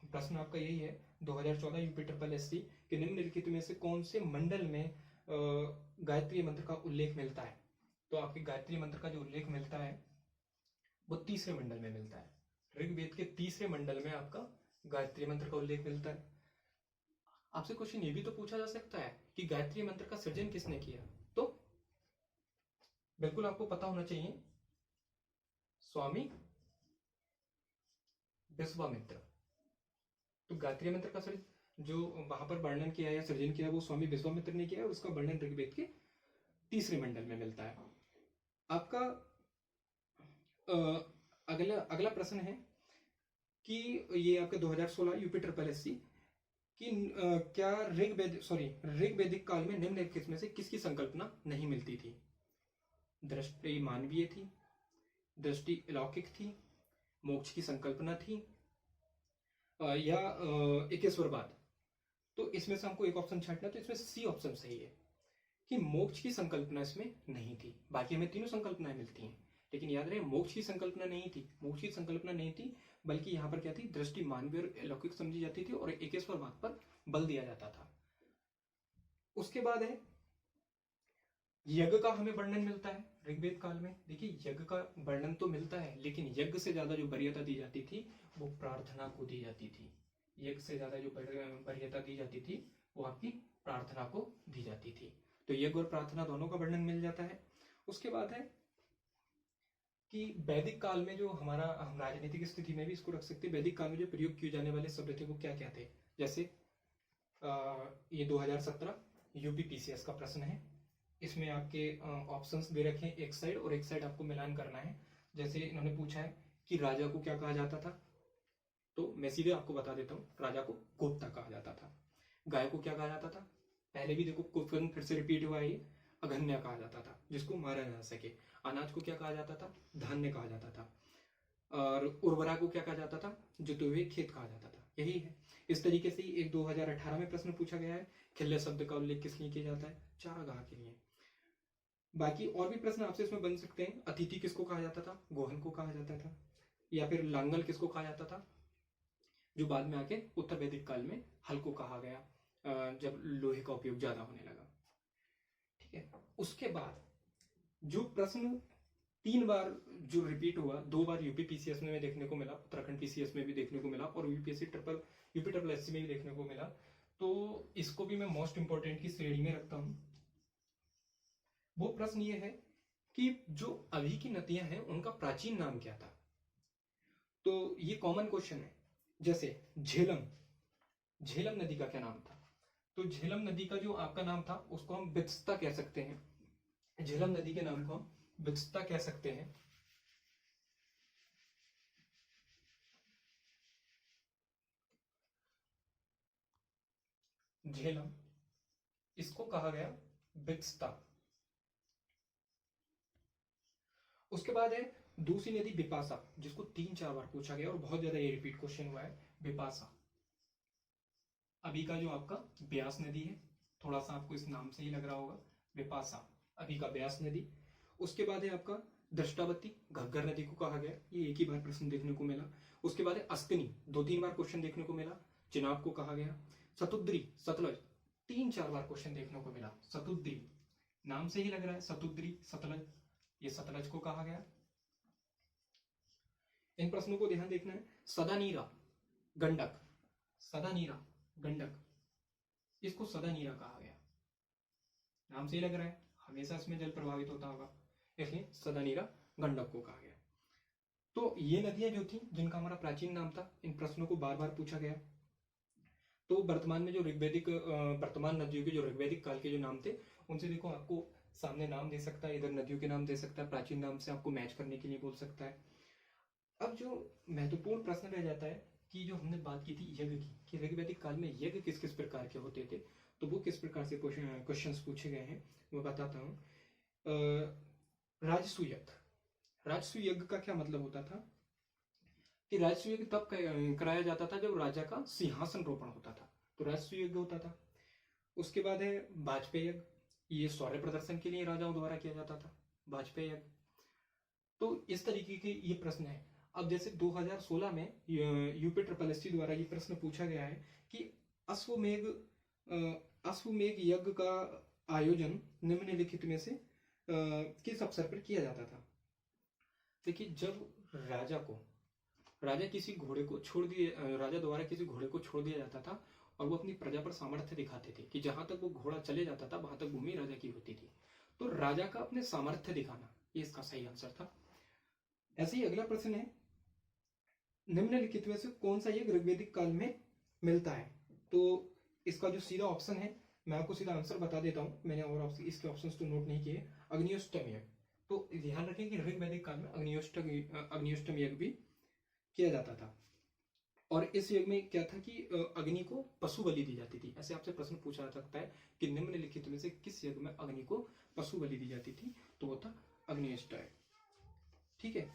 S1: प्रश्न आपका यही है 2014 यूपी ट्रिपल एस सी के निम्नलिखित में से कौन से मंडल में गायत्री मंत्र का उल्लेख मिलता है। तो आपके गायत्री मंत्र का जो उल्लेख मिलता है वो तीसरे मंडल में मिलता है। ऋग्वेद के तीसरे मंडल में आपका गायत्री मंत्र का उल्लेख मिलता है। आपसे क्वेश्चन ये भी तो पूछा जा सकता है कि गायत्री मंत्र का सृजन किसने किया, तो बिल्कुल आपको पता होना चाहिए, स्वामी विश्वामित्र। तो गायत्री मंत्र का सृजन जो वहां पर वर्णन किया या सृजन किया वो स्वामी विश्वामित्र ने किया है, उसका वर्णन ऋग्वेद के तीसरे मंडल में मिलता है। आपका अगला अगला प्रश्न है कि ये आपके 2016 यूपी ट्रिपल एससी कि क्या ऋग्वैदिक काल में निम्नलिखित में से किसकी संकल्पना नहीं मिलती थी? दृष्टि मानवीय थी, दृष्टि अलौकिक थी, मोक्ष की संकल्पना थी, या एकेश्वरवाद। तो इसमें से हमको एक ऑप्शन छांटना, तो इसमें सी ऑप्शन सही है कि मोक्ष की संकल्पना इसमें नहीं थी। बाकी हमें तीनों संकल्पनाएं मिलती हैं, लेकिन याद रहे मोक्ष की संकल्पना नहीं थी। मोक्ष की संकल्पना नहीं थी, बल्कि यहाँ पर क्या थी, दृष्टि मानवीय और अलौकिक समझी जाती थी और एकेश्वरवाद पर बल दिया जाता था। उसके बाद है यज्ञ का हमें वर्णन मिलता है ऋग्वेद काल में। देखिए यज्ञ का वर्णन तो मिलता है, लेकिन यज्ञ से ज्यादा जो वरीयता दी जाती थी वो प्रार्थना को दी जाती थी। यज्ञ से ज्यादा जो वरीयता दी जाती थी वो आपकी प्रार्थना को दी जाती थी। तो यज्ञ और प्रार्थना दोनों का वर्णन मिल जाता है। उसके बाद है कि वैदिक काल में जो हम राजनीतिक स्थिति में भी इसको रख सकते हैं, वैदिक काल में जो प्रयोग किए जाने वाले शब्द थे वो क्या क्या थे। जैसे ये 2017 यूपी पीसीएस का प्रश्न है, इसमें आपके ऑप्शंस दे रखे हैं एक साइड और एक साइड आपको मिलान करना है। जैसे इन्होंने पूछा है कि राजा को क्या कहा जाता था, तो मैं सीधे आपको बता देता हूँ, राजा को गोप्ता कहा जाता था। गाय को क्या कहा जाता था, पहले भी देखो क्वेश्चन फिर से रिपीट हुआ है, अघन्या कहा जाता था, जिसको मारा जा सके। अनाज को क्या कहा जाता था, धान्य कहा जाता था। और उर्वरा को क्या कहा जाता था, जुते हुए खेत कहा जाता था। यही है। इस तरीके से एक 2018 में प्रश्न पूछा गया है, खिल्ले शब्द का उल्लेख किस लिए किया जाता है, चारागाह के लिए। बाकी और भी प्रश्न आपसे इसमें बन सकते हैं। अतिथि किसको कहा जाता था, गोहन को कहा जाता था। या फिर लांगल किसको कहा जाता था, जो बाद में आके उत्तर वैदिक काल में हल को कहा गया जब लोहे का उपयोग ज्यादा होने लगा। ठीक है। उसके बाद जो प्रश्न 3 बार जो रिपीट हुआ, 2 बार यूपी पीसीएस में देखने को मिला, उत्तराखंड पीसीएस में भी देखने को मिला और यूपी ट्रिपल एससी में भी देखने को मिला, तो इसको भी मैं मोस्ट इंपोर्टेंट की श्रेणी में रखता हूं। वो प्रश्न ये है कि जो अभी की नदियां हैं उनका प्राचीन नाम क्या था। तो ये कॉमन क्वेश्चन है। जैसे झेलम नदी का क्या नाम था, तो झेलम नदी का जो आपका नाम था उसको हम वित्सता कह सकते हैं। झेलम नदी के नाम को हम वित्सता कह सकते हैं। झेलम, इसको कहा गया वित्सता। उसके बाद है दूसरी नदी बिपाशा, जिसको 3-4 बार पूछा गया और बहुत ज्यादा ये रिपीट क्वेश्चन हुआ है। बिपाशा अभी का जो आपका ब्यास नदी है, थोड़ा सा आपको इस नाम से ही लग रहा होगा, बिपाशा अभी का ब्यास नदी। उसके बाद है आपका दृष्टावती, घग्गर नदी को कहा गया, ये एक ही बार प्रश्न देखने को मिला। उसके बाद है अस्तिनी, 2-3 बार क्वेश्चन देखने को मिला, चिनाब को कहा गया। सतुद्री, सतलज, 3-4 बार क्वेश्चन देखने को मिला। सतुद्री नाम से ही लग रहा है, सतुद्री सतलज, ये सतलज को कहा गया। इन प्रश्नों को ध्यान देखना है। सदानीरा गंडक, सदानीरा गंडक, इसको सदानीरा कहा गया, नाम से ही लग रहा है हमेशा इसमें जल प्रभावित होता होगा, इसलिए सदानीरा गंडक को कहा गया। तो ये नदियां जो थी जिनका हमारा प्राचीन नाम था, इन प्रश्नों को बार बार पूछा गया। तो वर्तमान में जो ऋग्वैदिक वर्तमान नदियों के जो ऋग्वैदिक काल के जो नाम थे, उनसे देखो आपको सामने नाम दे सकता है, इधर नदियों के नाम दे सकता है, प्राचीन नाम से आपको मैच करने के लिए बोल सकता है। अब जो महत्वपूर्ण प्रश्न रह जाता है कि जो हमने बात की थी यज्ञ की, कि ऋग्वैदिक काल में यज्ञ किस किस प्रकार के होते थे, तो वो किस प्रकार से क्वेश्चंस पूछे गए हैं मैं बताता हूँ। राजसूय यज्ञ, राजसूय यज्ञ का क्या मतलब होता था कि राजसूय यज्ञ तब कराया जाता था जब राजा का सिंहासन रोपण होता था, तो राजसूय यज्ञ होता था। उसके बाद है वाजपेय यज्ञ, ये शौर्य प्रदर्शन के लिए राजाओं द्वारा किया जाता था, वाजपेय यज्ञ। तो इस तरीके के ये प्रश्न है। अब जैसे 2016 में यूपी ट्रिपल एससी द्वारा ये प्रश्न पूछा गया है कि अश्वमेघ यज्ञ का आयोजन निम्नलिखित में से किस अवसर पर किया जाता था। देखिए जब राजा द्वारा किसी घोड़े को छोड़ दिया जाता था और वो अपनी प्रजा पर सामर्थ्य दिखाते थे कि जहां तक वो घोड़ा चले जाता था वहां तक भूमि राजा की होती थी। तो राजा का अपने सामर्थ्य दिखाना, ये इसका सही आंसर था। ऐसे ही अगला प्रश्न है, निम्नलिखित में से कौन सा योग ऋग्वेदिक काल में मिलता है? तो इसका जो सीधा ऑप्शन है, मैं आपको सीधा आंसर बता देता हूं, मैंने और इसके ऑप्शंस तो नोट नहीं किए। अग्नियोष्टम यज्ञ, तो ध्यान रखें कि ऋग्वेदिक काल में अग्नियोष्टम यज्ञ भी किया जाता था। और इस यज्ञ में क्या था कि अग्नि को पशु बलि दी जाती थी। ऐसे आपसे प्रश्न पूछा जा सकता है कि निम्नलिखित में से किस यज्ञ में अग्नि को पशु बलि दी जाती थी? तो वो था अग्नियोष्टम। ठीक है,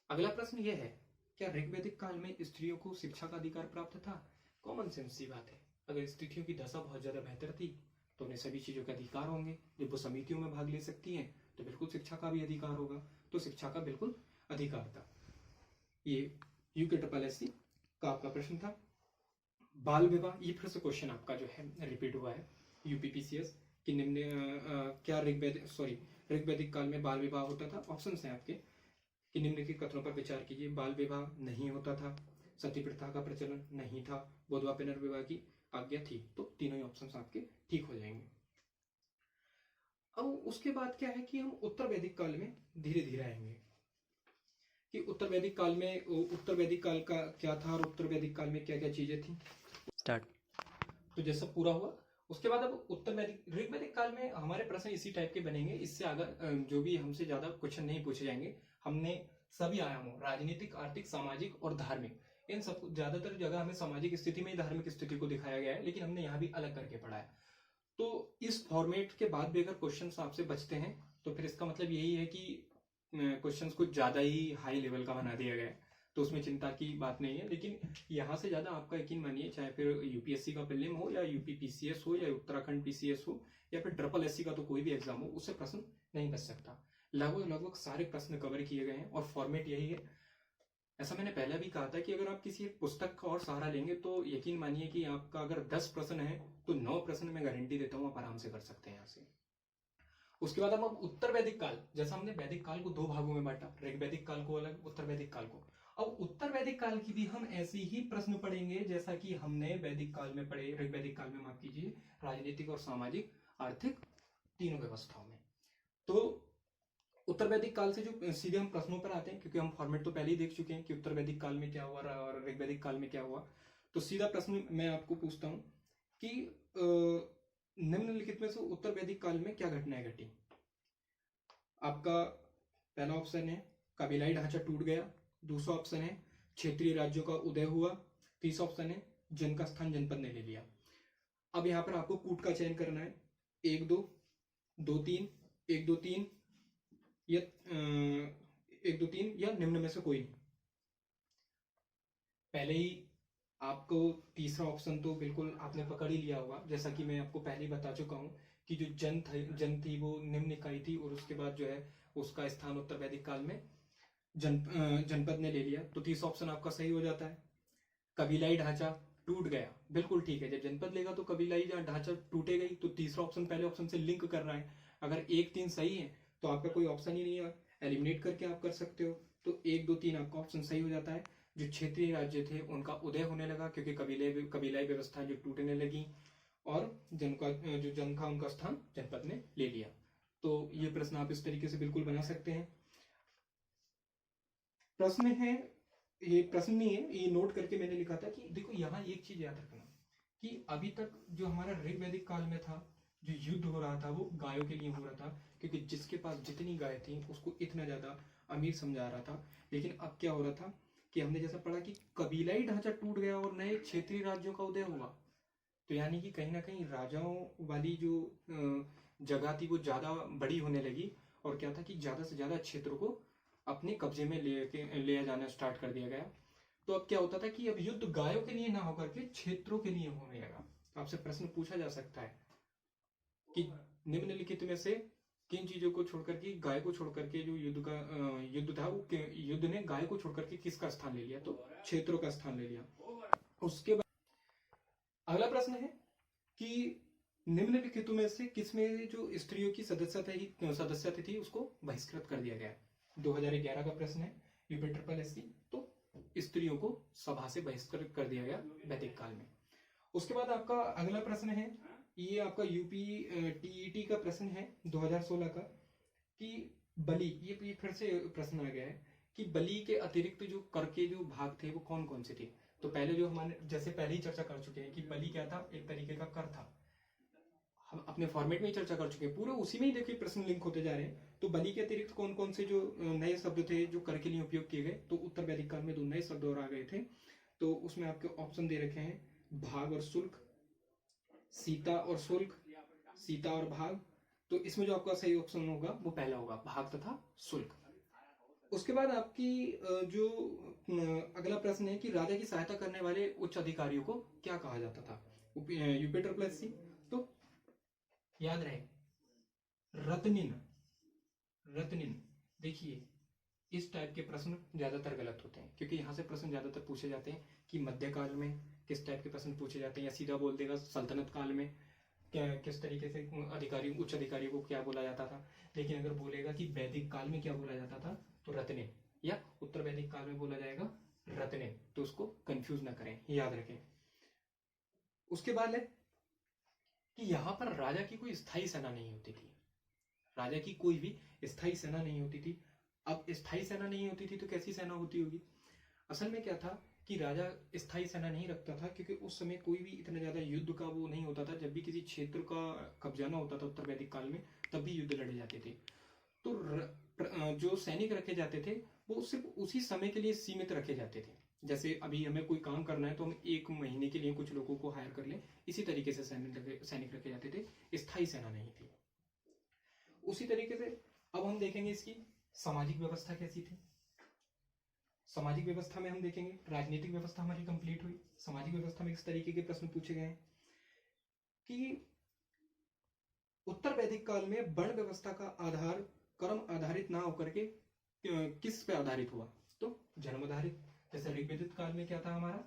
S1: अगला प्रश्न यह है, क्या ऋग्वेदिक काल में स्त्रियों को शिक्षा का अधिकार प्राप्त था? कॉमन सेंस सी बात है, अगर स्त्रियों की दशा बहुत ज्यादा बेहतर थी तो उन्हें सभी चीजों का अधिकार होंगे। जब वो समितियों में भाग ले सकती हैं तो बिल्कुल शिक्षा का भी अधिकार होगा, तो शिक्षा का बिल्कुल अधिकार था। ये यूके का आपका प्रश्न था। बाल विवाह, ये फिर से क्वेश्चन आपका जो है रिपीट हुआ है यूपीपीसीएस कि क्या ऋग्वेदिक काल में बाल विवाह होता था? ऑप्शन है आपके कि निम्नलिखित कथनों पर विचार कीजिए। बाल विवाह नहीं होता था, सती प्रथा का प्रचलन नहीं था, विधवा पुनर्विवाह की आज्ञा थी। तो तीनों ही ऑप्शंस आपके ठीक हो जाएंगे। अब उसके बाद क्या है कि हम उत्तर वैदिक काल में धीरे धीरे आएंगे कि उत्तर वैदिक काल का क्या था और उत्तर वैदिक काल में क्या क्या चीजें थी। स्टार्ट। तो जैसा पूरा हुआ उसके बाद अब ऋग्वेदिक काल में हमारे प्रश्न इसी टाइप के बनेंगे। इससे अगर जो भी हमसे ज्यादा क्वेश्चन नहीं पूछे जाएंगे। हमने सभी आयामों, राजनीतिक, आर्थिक, सामाजिक और धार्मिक, इन सब ज्यादातर जगह हमें सामाजिक स्थिति में ही धार्मिक स्थिति को दिखाया गया है, लेकिन हमने यहाँ भी अलग करके पढ़ा है। तो इस फॉर्मेट के बाद भी अगर क्वेश्चंस आपसे बचते हैं तो फिर इसका मतलब यही है कि क्वेश्चंस कुछ ज्यादा ही हाई लेवल का बना दिया गया है, तो उसमें चिंता की बात नहीं है। लेकिन यहाँ से ज्यादा आपका यकीन मानिए, चाहे फिर यूपीएससी का प्रीलिम हो या यूपीपीसीएस हो या उत्तराखंड पीसीएस हो या फिर SSC का तो कोई भी एग्जाम हो, उससे प्रश्न नहीं बच सकता। लगभग सारे प्रश्न कवर किए गए हैं और फॉर्मेट यही है। ऐसा मैंने पहले भी कहा था कि अगर आप किसी एक पुस्तक का और सहारा लेंगे तो यकीन मानिए कि आपका अगर 10 प्रश्न है तो 9 प्रश्न मैं गारंटी देता हूं आप आराम से कर सकते हैं यहाँ से। उसके बाद हम उत्तर वैदिक काल, जैसा हमने वैदिक काल को 2 भागों में बांटा, ऋग्वैदिक काल को अलग, उत्तर वैदिक काल को। अब उत्तर वैदिक काल की भी हम ऐसे ही प्रश्न पढ़ेंगे जैसा कि हमने वैदिक काल में पढ़े, ऋग्वैदिक काल में, माफ कीजिए, राजनीतिक और सामाजिक, आर्थिक, तीनों व्यवस्थाओं में। तो उत्तर वैदिक काल से जो सीधे हम प्रश्नों पर आते हैं, क्योंकि हम फॉर्मेट तो पहले ही देख चुके हैं कि उत्तर वैदिक काल में क्या हुआ और ऋग्वैदिक काल में क्या हुआ। तो सीधा प्रश्न मैं आपको पूछता हूं कि निम्नलिखित में से उत्तर वैदिक काल में क्या घटनाएं घटी? आपका पहला ऑप्शन है कबीलाई ढांचा टूट गया, दूसरा ऑप्शन है क्षेत्रीय राज्यों का उदय हुआ, तीसरा ऑप्शन है जन का स्थान जनपद ने ले लिया। अब यहाँ पर आपको कूट का चयन करना है, 1 2 2 3, 1 2 3 या 1 2 3 या निम्न में से कोई नहीं। पहले ही आपको तीसरा ऑप्शन तो बिल्कुल आपने पकड़ ही लिया होगा, जैसा कि मैं आपको पहले ही बता चुका हूं कि जो जन थी वो निम्न इकाई थी और उसके बाद जो है उसका स्थान उत्तर वैदिक काल में जनपद ने ले लिया। तो तीसरा ऑप्शन आपका सही हो जाता है। कबीलाई ढांचा टूट गया, बिल्कुल ठीक है, जब जनपद लेगा तो कबीलाई ढांचा टूटेगा ही। तो तीसरा ऑप्शन पहले ऑप्शन से लिंक कर रहा है। अगर 1 3 सही है तो आपका कोई ऑप्शन ही नहीं है, एलिमिनेट करके आप कर सकते हो। तो 1 2 3 आपका ऑप्शन सही हो जाता है। जो क्षेत्रीय राज्य थे उनका उदय होने लगा क्योंकि कबीलाई व्यवस्था जो टूटने लगी और जो जन था उनका स्थान जनपद ने ले लिया। तो ये प्रश्न आप इस तरीके से बिल्कुल बना सकते हैं। प्रश्न है, ये प्रश्न नहीं है, ये नोट करके मैंने लिखा था कि देखो यहाँ एक चीज याद रखना कि अभी तक जो हमारा ऋग्वैदिक काल में था, जो युद्ध हो रहा था वो गायों के लिए हो रहा था, क्योंकि जिसके पास जितनी गाय थी उसको इतना ज्यादा अमीर समझा रहा था। लेकिन अब क्या हो रहा था कि हमने जैसा पढ़ा कि कबीलाई ढांचा टूट गया और नए क्षेत्रीय राज्यों का उदय हुआ। तो यानी कि कहीं ना कहीं राजाओं वाली जो जगह थी वो ज्यादा बड़ी होने लगी और क्या था कि ज्यादा से ज्यादा क्षेत्र को अपने कब्जे में ले जाना स्टार्ट कर दिया गया। तो अब क्या होता था कि अब युद्ध गायों के लिए ना होकर के क्षेत्रों के लिए होने लगा। तो आपसे प्रश्न पूछा जा सकता है कि निम्नलिखित में से किन चीजों को छोड़कर के, गाय को छोड़कर के जो युद्ध था वो युद्ध ने गाय को छोड़कर के किसका स्थान ले लिया? तो क्षेत्रों का स्थान ले लिया। उसके बाद अगला प्रश्न है कि निम्नलिखितों में से किसमें जो स्त्रियों की सदस्यता थी उसको बहिष्कृत कर दिया गया? 2011 का प्रश्न है यूपीएससी। तो स्त्रियों को सभा से बहिष्कृत कर दिया गया वैदिक काल में। उसके बाद आपका अगला प्रश्न है, ये आपका यूपी टीईटी का प्रश्न है 2016 का, कि बलि, ये फिर से प्रश्न आ गया है कि बलि के अतिरिक्त जो कर के जो भाग थे वो कौन कौन से थे। तो पहले जो हमारे जैसे पहले ही चर्चा कर चुके हैं कि बलि क्या था, एक तरीके का कर था, हम अपने फॉर्मेट में ही चर्चा कर चुके हैं, पूरे उसी में ही देखिए प्रश्न लिंक होते जा रहे हैं। तो बलि के अतिरिक्त कौन कौन से जो नए शब्द थे जो कर के लिए उपयोग किए गए, तो उत्तर वैदिक काल में 2 नए शब्द और आ गए थे। तो उसमें आपके ऑप्शन दे रखे हैं, भाग और शुल्क, सीता और शुल्क, सीता और भाग। तो इसमें जो आपका सही ऑप्शन होगा वो पहला होगा, भाग तथा शुल्क। उसके बाद आपकी जो अगला प्रश्न है कि राजा की सहायता करने वाले उच्च अधिकारियों को क्या कहा जाता था, यूपिटर प्लस सी। तो याद रहे, रत्निन, रत्निन। देखिए इस टाइप के प्रश्न ज्यादातर गलत होते हैं, क्योंकि यहाँ से प्रश्न ज्यादातर पूछे जाते हैं कि मध्यकाल में किस टाइप के प्रश्न पूछे जाते हैं, या सीधा बोल देगा सल्तनत काल में क्या किस तरीके से अधिकारी, उच्च अधिकारियों को क्या बोला जाता था। लेकिन अगर बोलेगा कि वैदिक काल में क्या बोला जाता था, तो रत्ने, या उत्तर वैदिक काल में बोला जाएगा रत्ने। तो उसको कंफ्यूज ना करें, याद रखें। उसके बाद है कि यहाँ पर राजा की कोई स्थायी सेना नहीं होती थी, राजा की कोई भी स्थायी सेना नहीं होती थी। अब स्थायी सेना नहीं होती थी तो कैसी सेना होती होगी। असल में क्या था कि राजा स्थायी सेना नहीं रखता था, क्योंकि उस समय कोई भी इतना ज्यादा युद्ध का वो नहीं होता था। जब भी किसी क्षेत्र का कब्जाना होता था उत्तर वैदिक काल में, तब भी युद्ध लड़े जाते थे। तो जो सैनिक रखे जाते थे वो सिर्फ उसी समय के लिए सीमित रखे जाते थे। जैसे अभी हमें कोई काम करना है तो हम 1 महीने के लिए कुछ लोगों को हायर कर लें, इसी तरीके से सैनिक रखे जाते थे, स्थायी सेना नहीं थी। उसी तरीके से अब हम देखेंगे इसकी सामाजिक व्यवस्था कैसी थी। सामाजिक व्यवस्था में हम देखेंगे, राजनीतिक व्यवस्था हमारी कंप्लीट हुई। सामाजिक व्यवस्था में इस तरीके के प्रश्न पूछे गए हैं कि उत्तर वैदिक काल में वर्ण व्यवस्था का आधार कर्म आधारित ना होकर के किस पे आधारित हुआ, तो जन्म आधारित। जैसे ऋग्वेदिक काल में क्या था हमारा,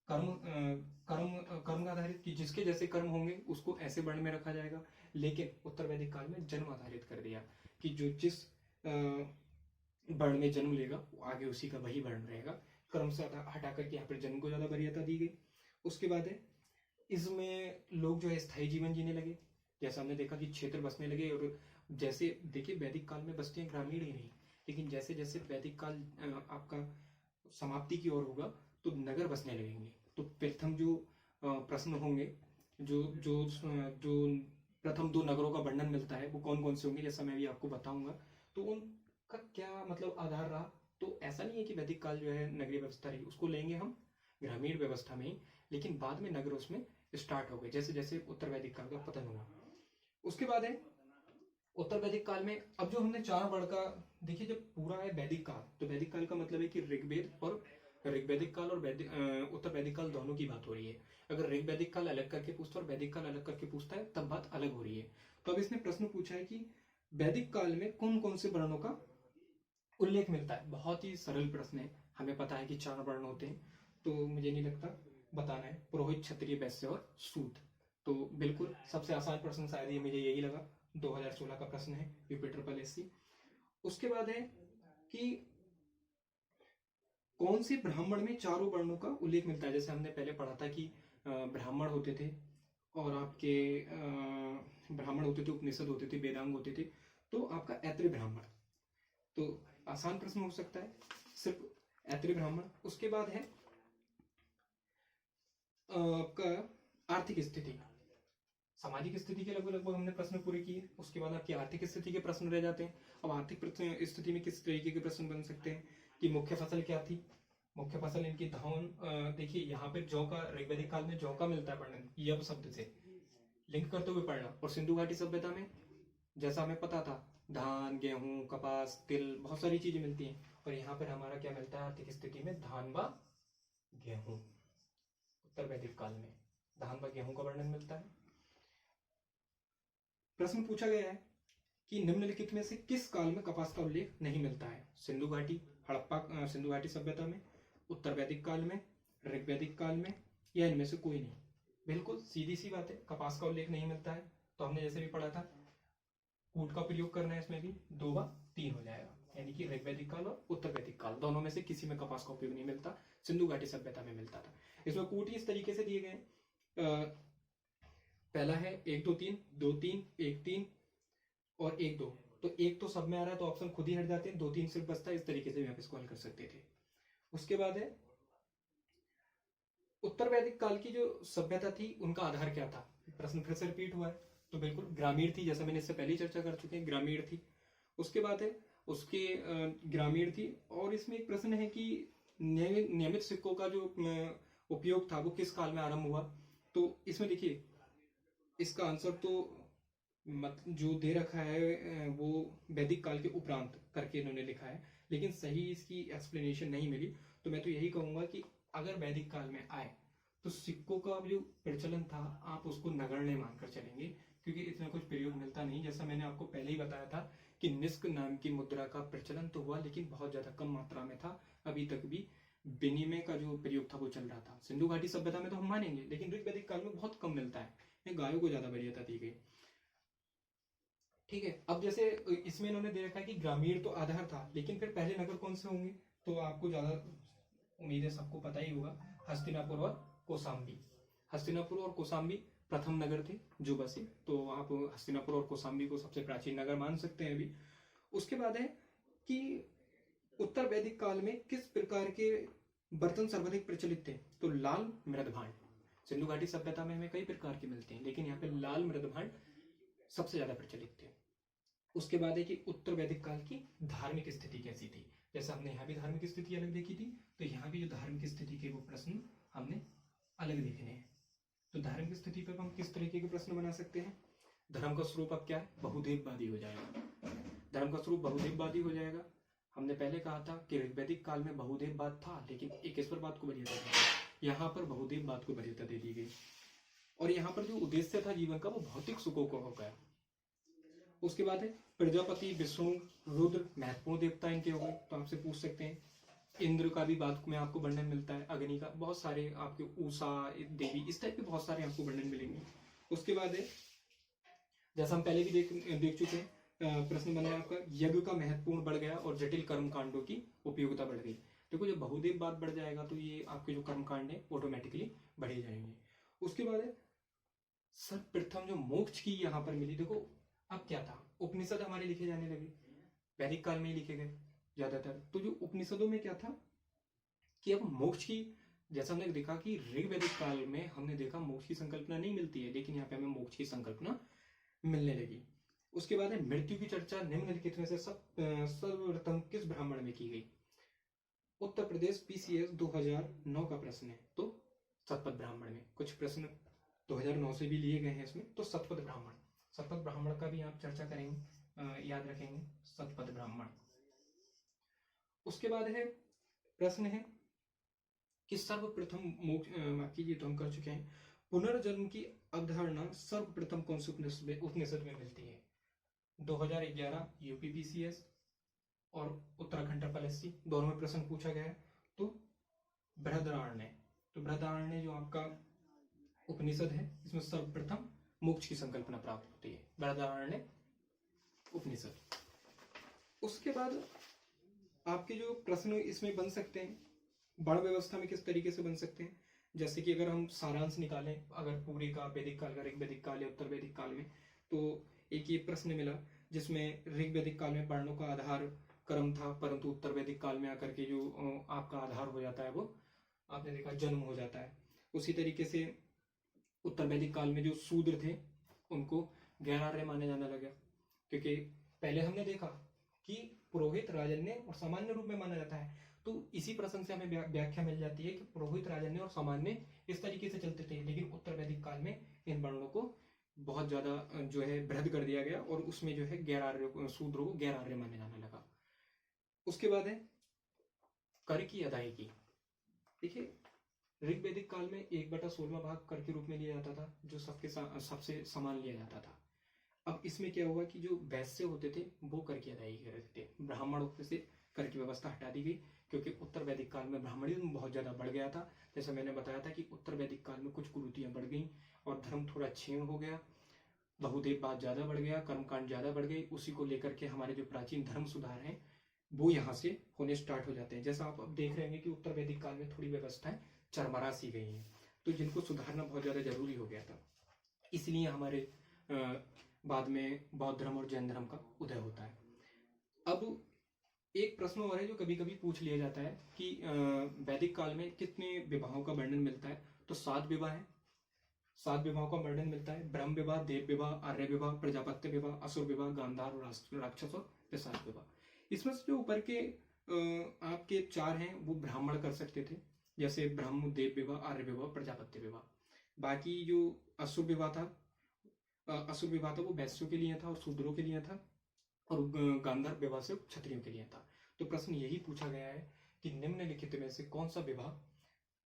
S1: कर्म आधारित, कि जिसके जैसे कर्म होंगे उसको ऐसे वर्ण में रखा जाएगा। लेकिन उत्तर वैदिक काल में जन्म आधारित कर दिया कि जो जिस वर्ण में जन्म लेगा वो आगे उसी का वही वर्ण रहेगा। कर्म से हटा करके यहाँ पर जन्म को ज्यादा वरीयता दी गई। उसके बाद है इसमें लोग जो है स्थायी जीवन जीने लगे। जैसा हमने देखा कि क्षेत्र बसने लगे, और जैसे देखिए वैदिक काल में बस्तियां ग्रामीण ही नहीं, लेकिन जैसे जैसे वैदिक काल आपका समाप्ति की ओर होगा तो नगर बसने लगेंगे। तो प्रथम जो प्रश्न होंगे, जो जो जो प्रथम 2 नगरों का वर्णन मिलता है वो कौन कौन से होंगे, जैसा मैं भी आपको बताऊंगा। तो उनका क्या मतलब आधार रहा, तो ऐसा नहीं है कि वैदिक काल जो है नगरीय व्यवस्था रही, उसको लेंगे हम ग्रामीण व्यवस्था में ही, लेकिन बाद में नगर उसमें स्टार्ट हो गए जैसे जैसे उत्तर वैदिक काल का पतन हुआ। उसके बाद है उत्तर वैदिक काल में, अब जो हमने 4 वर्ण का देखिए, जब पूरा है वैदिक काल, तो वैदिक काल का मतलब है कि ऋग्वेद और ऋग्वैदिक काल और उत्तर वैदिक काल दोनों की बात हो रही है। अगर ऋग्वैदिक काल अलग करके पूछता है और वैदिक काल अलग करके पूछता है तब बात अलग हो रही है। तो अब इसने प्रश्न पूछा है कि वैदिक काल में कौन कौन से वर्णों का उल्लेख मिलता है। बहुत ही सरल प्रश्न है, हमें पता है कि 4 वर्ण होते हैं, तो मुझे नहीं लगता बताना है, पुरोहित, क्षत्रिय, वैश्य और सूत। तो बिल्कुल सबसे आसान प्रश्न शायद ये मुझे यही लगा, 2016 का प्रश्न है यूपी ट्रिपल एससी। उसके बाद है कि कौन से ब्राह्मण में 4 वर्णों का उल्लेख मिलता है। जैसे हमने पहले पढ़ा था कि ब्राह्मण होते थे, और आपके ब्राह्मण होते थे, उपनिषद होते थे, वेदांग होते थे, तो आपका ऐत्रेय ब्राह्मण, तो आसान प्रश्न हो सकता है सिर्फ ऐत्रेय ब्राह्मण। उसके बाद है आपका आर्थिक स्थिति, सामाजिक स्थिति के लगभग हमने प्रश्न पूरे किए। उसके बाद आपकी आर्थिक स्थिति के प्रश्न रह जाते हैं। अब आर्थिक स्थिति में किस तरीके के प्रश्न बन सकते हैं कि मुख्य फसल क्या थी, मुख्य फसल इनकी धान। देखिए यहाँ पे जौ का, ऋग्वैदिक काल में जौ का मिलता है वर्णन यव शब्द से, लिंक करते हुए पढ़ना। और सिंधु घाटी सभ्यता में जैसा हमें पता था धान, गेहूं, कपास, तिल, बहुत सारी चीजें मिलती हैं, और यहाँ पर हमारा क्या मिलता है आर्थिक स्थिति में, धान व गेहूं। उत्तर वैदिक काल में धान व गेहूं का वर्णन मिलता है। प्रश्न पूछा गया है कि निम्नलिखित में से किस काल में कपास का उल्लेख नहीं मिलता है। सिंधु घाटी, हड़प्पा सिंधु घाटी सभ्यता में, उत्तर वैदिक काल में, ऋग्वैदिक काल में, या इनमें से कोई नहीं। बिल्कुल सीधी सी बात है, कपास का उल्लेख नहीं मिलता है, तो हमने जैसे भी पढ़ा था कूट का प्रयोग करना है, इसमें भी 2 व 3 हो जाएगा। यानी कि ऋग वैदिक काल और उत्तर वैदिक काल, दोनों में से किसी में कपास का उपयोग नहीं मिलता, सिंधु घाटी सभ्यता में मिलता था। इसमें कूट इस तरीके से दिए गए हैं, पहला है 1 2 3, 2 3, 1 3 और 1 2, तो 1 तो सब में आ रहा है तो ऑप्शन खुद ही हट जाते हैं, 2 3 सिर्फ बचता है। इस तरीके से यहाँ पे इसको हल कर सकते थे। उसके बाद है उत्तर वैदिक काल की जो सभ्यता थी उनका आधार क्या था, प्रश्न फिर से रिपीट हुआ है, तो बिल्कुल ग्रामीण थी, जैसा मैंने इससे पहले चर्चा कर चुके हैं, ग्रामीण थी। उसके बाद है उसके ग्रामीण थी, और इसमें एक प्रश्न है कि नियमित सिक्कों का जो उपयोग था वो किस काल में आरंभ हुआ, तो इसमें देखिए इसका आंसर तो जो दे रखा है वो वैदिक काल के उपरांत करके इन्होंने लिखा है, लेकिन सही इसकी एक्सप्लेनेशन नहीं मिली। तो मैं तो यही कहूंगा कि अगर वैदिक काल में आए तो सिक्कों का जो प्रचलन था आप उसको नगण्य मानकर चलेंगे, क्योंकि इतना कुछ प्रयोग मिलता नहीं। जैसा मैंने आपको पहले ही बताया था कि निष्क नाम की मुद्रा का प्रचलन तो हुआ, लेकिन बहुत ज्यादा कम मात्रा में था। अभी तक भी विनिमय का जो प्रयोग था वो चल रहा था। सिंधु घाटी सभ्यता में तो हम मानेंगे, लेकिन ऋग वैदिक काल में बहुत कम मिलता है, गायों को ज्यादा वरीयता दी गई। ठीक है, अब जैसे इसमें इन्होंने दे रखा है कि ग्रामीण तो आधार था, लेकिन फिर पहले नगर कौन से होंगे, तो आपको ज्यादा उम्मीद है सबको पता ही होगा, हस्तिनापुर और कौशाम्बी। हस्तिनापुर और कौशाम्बी प्रथम नगर थे जो बसे, तो आप हस्तिनापुर और कौशाम्बी को सबसे प्राचीन नगर मान सकते हैं अभी। उसके बाद है कि उत्तर वैदिक काल में किस प्रकार के बर्तन सर्वाधिक प्रचलित थे, तो लाल मृद भांड। सिंधु घाटी सभ्यता में हमें कई प्रकार के मिलते हैं, लेकिन यहाँ पे लाल मृद भांड सबसे ज्यादा प्रचलित थे। उसके बाद है कि उत्तर वैदिक काल की धार्मिक स्थिति कैसी थी, जैसा हमने यहाँ भी धार्मिक स्थिति अलग देखी थी, तो यहाँ भी जो धार्मिक स्थिति के वो प्रश्न हमने अलग देखने हैं। तो धार्मिक स्थिति पर हम किस तरीके के प्रश्न बना सकते हैं, धर्म का स्वरूप अब क्या है, बहुदेववादी हो जाएगा। धर्म का स्वरूप बहुदेववादी हो जाएगा। हमने पहले कहा था कि वैदिक काल में बहुदेववाद था, लेकिन एकेश्वरवाद को वरीयता दी गई, यहाँ पर बहुदेववाद को वरीयता दे दी गई। और यहाँ पर जो उद्देश्य था जीवन का वो भौतिक सुखों को हो गया। उसके बाद है प्रजापति, विष्णु, रुद्र महत्वपूर्ण देवता इनके हो गए, तो आपसे पूछ सकते हैं। इंद्र का भी बाद में आपको वर्णन मिलता है, अग्नि का, बहुत सारे आपके, उषा देवी, इस टाइप के बहुत सारे आपको वर्णन मिलेंगे। उसके बाद है जैसा हम पहले भी देख चुके हैं, प्रश्न बना है आपका, यज्ञ का महत्वपूर्ण बढ़ गया और जटिल कर्म कांडों की उपयोगिता बढ़ गई। देखो जब बहुदेव बाद बढ़ जाएगा तो ये आपके जो कर्म कांड है ऑटोमेटिकली बढ़े जाएंगे। उसके बाद है सर्वप्रथम जो मोक्ष की यहाँ पर मिली, देखो अब क्या था, उपनिषद हमारे लिखे जाने लगे, वैदिक काल में ही लिखे गए ज्यादातर। तो जो उपनिषदों में क्या था कि अब मोक्ष की, जैसा हमने देखा कि ऋग वैदिक काल में हमने देखा मोक्ष की संकल्पना नहीं मिलती है, लेकिन यहाँ पे हमें मोक्ष की संकल्पना मिलने लगी। उसके बाद है मृत्यु की चर्चा निम्नलिखित में से सर्वप्रथम किस ब्राह्मण में की गई, उत्तर प्रदेश पीसीएस 2009 का प्रश्न है, तो सतपथ ब्राह्मण में। कुछ प्रश्न 2009 से भी लिए गए हैं इसमें, तो सतपथ ब्राह्मण, सतपथ ब्राह्मण का भी आप चर्चा करेंगे, याद रखेंगे सतपथ ब्राह्मण। उसके बाद है प्रश्न है कि सर्वप्रथम मोक्ष की, तो हम कर चुके हैं, पुनर्जन्म की अवधारणा सर्वप्रथम कौन से उपनिषद में मिलती है, 2011 यूपीपीसीएस और उत्तराखंड ट्रिपल एससी, दोनों में प्रश्न पूछा गया है। तो बृहदारण्य, तो बृहदारण्य जो आपका उपनिषद है, इसमें सर्वप्रथम मोक्ष की संकल्पना प्राप्त होती है, बृहदारण्य उपनिषद। उसके बाद आपके जो प्रश्न इसमें बन सकते हैं, बाण व्यवस्था में किस तरीके से बन सकते हैं, जैसे कि अगर हम सारांश निकालें, अगर पूरे का वैदिक काल का, ऋग वैदिक काल या उत्तर वैदिक काल में, तो एक ये प्रश्न मिला जिसमें ऋग वैदिक काल में वर्णों का आधार कर्म था, परंतु उत्तर वैदिक काल में आकर के जो आपका आधार हो जाता है वो आपने देखा जन्म हो जाता है। उसी तरीके से उत्तर वैदिक काल में जो शूद्र थे उनको गैरार्य माने जाने लगा, क्योंकि पहले हमने देखा कि पुरोहित राजन्य और सामान्य रूप में माना जाता है, तो इसी प्रश्न से हमें व्याख्या मिल जाती है कि पुरोहित राजन्य और सामान्य इस तरीके से चलते थे, लेकिन उत्तर वैदिक काल में इन वर्णों को बहुत ज्यादा जो है वृद्ध कर दिया गया और उसमें जो है गैरार्य, शूद्रों को गैरार्य माने जाने लगा। उसके बाद है कर की अदायगी। देखिए ऋग वैदिक काल में 1/16 भाग कर के रूप में लिया जाता था, जो सबसे समान लिया जाता था। अब इसमें क्या हुआ कि जो वैश्य होते थे वो कर की अदायगी करते थे, ब्राह्मणों से कर की व्यवस्था हटा दी गई, क्योंकि उत्तर वैदिक काल में ब्राह्मणिज्म बहुत ज्यादा बढ़ गया था। जैसा मैंने बताया था कि उत्तर वैदिक काल में कुछ कुरीतियां बढ़ गई और धर्म थोड़ा क्षीण हो गया, बहुदेववाद ज्यादा बढ़ गया, कर्मकांड ज्यादा बढ़ गई। उसी को लेकर के हमारे जो प्राचीन धर्म सुधार हैं वो यहाँ से होने स्टार्ट हो जाते हैं। जैसा आप अब देख रहे हैं कि उत्तर वैदिक काल में थोड़ी व्यवस्थाएं चरमरा सी गई हैं, तो जिनको सुधारना बहुत ज़्यादा जरूरी हो गया था। इसलिए हमारे बाद में बौद्ध धर्म और जैन धर्म का उदय होता है। अब एक प्रश्न और है जो कभी कभी पूछ लिया जाता है कि वैदिक काल में कितने विवाहों का वर्णन मिलता है। तो 7 विवाह है, 7 विवाहों का वर्णन मिलता है। ब्रह्म विवाह, देव विवाह, आर्य विवाह, प्रजापत्य विवाह, असुर विवाह, गांधार और राक्षस और पिशाच विवाह। इसमें से जो ऊपर के आपके 4 हैं वो ब्राह्मण कर सकते थे, जैसे ब्रह्म, देव विवाह, आर्य विवाह, प्रजापत्य विवाह। बाकी जो असुर विवाह था, असुर विवाह था वो वैश्यों के लिए था और शूद्रों के लिए था, और गांधार विवाह से क्षत्रियों के लिए था। तो प्रश्न यही पूछा गया है कि निम्नलिखित में से कौन सा विवाह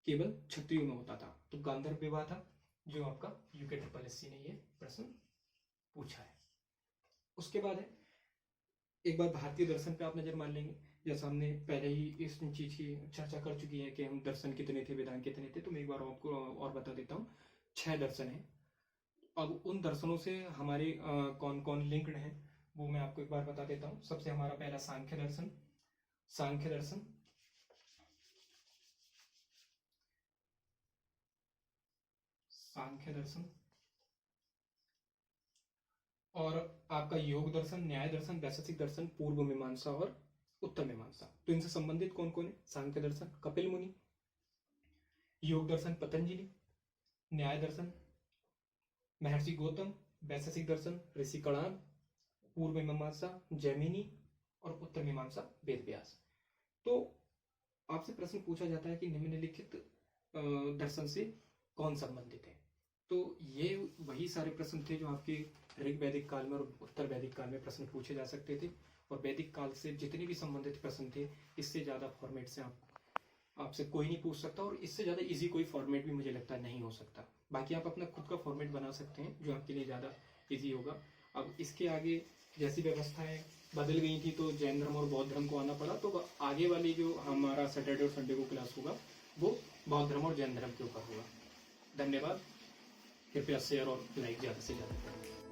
S1: केवल क्षत्रियों में होता था। तो गांधार विवाह था, जो आपका यूके ट्रिपल एससी ने ये प्रश्न पूछा है। उसके बाद है, एक बार भारतीय दर्शन पे आप नजर मार लेंगे। जैसा हमने पहले ही इस चीज की चर्चा कर चुकी है कि हम दर्शन कितने थे, वेदांत कितने थे, तो मैं एक बार आपको और बता देता हूँ। 6 दर्शन है। अब उन दर्शनों से हमारे कौन कौन लिंक्ड हैं वो मैं आपको एक बार बता देता हूँ। सबसे हमारा पहला सांख्य दर्शन, सांख्य दर्शन, सांख्य दर्शन, और आपका योग दर्शन, न्याय दर्शन, वैशेषिक दर्शन, पूर्व मीमांसा और उत्तर मीमांसा। तो इनसे संबंधित कौन कौन है? सांख्य दर्शन कपिल मुनि, योग दर्शन पतंजलि, न्याय दर्शन महर्षि गौतम, वैशेषिक दर्शन ऋषि कणाद, पूर्व मीमांसा जैमिनी और उत्तर मीमांसा वेद व्यास। तो आपसे प्रश्न पूछा जाता है कि निम्नलिखित दर्शन से कौन संबंधित है। तो ये वही सारे प्रश्न थे जो आपके ऋग वैदिक काल में और उत्तर वैदिक काल में प्रश्न पूछे जा सकते थे। और वैदिक काल से जितने भी संबंधित प्रश्न थे, इससे ज्यादा फॉर्मेट से आपसे कोई नहीं पूछ सकता, और इससे ज्यादा इजी कोई फॉर्मेट भी मुझे लगता नहीं हो सकता। बाकी आप अपना खुद का फॉर्मेट बना सकते हैं जो आपके लिए ज्यादा इजी होगा। अब इसके आगे जैसी व्यवस्थाएं बदल गई थी तो जैन धर्म और बौद्ध धर्म को आना पड़ा, तो आगे वाली जो हमारा सैटरडे और संडे को क्लास होगा वो बौद्ध धर्म और जैन धर्म के ऊपर होगा। धन्यवाद। कृपया शेयर और लाइक ज़्यादा से ज़्यादा करें।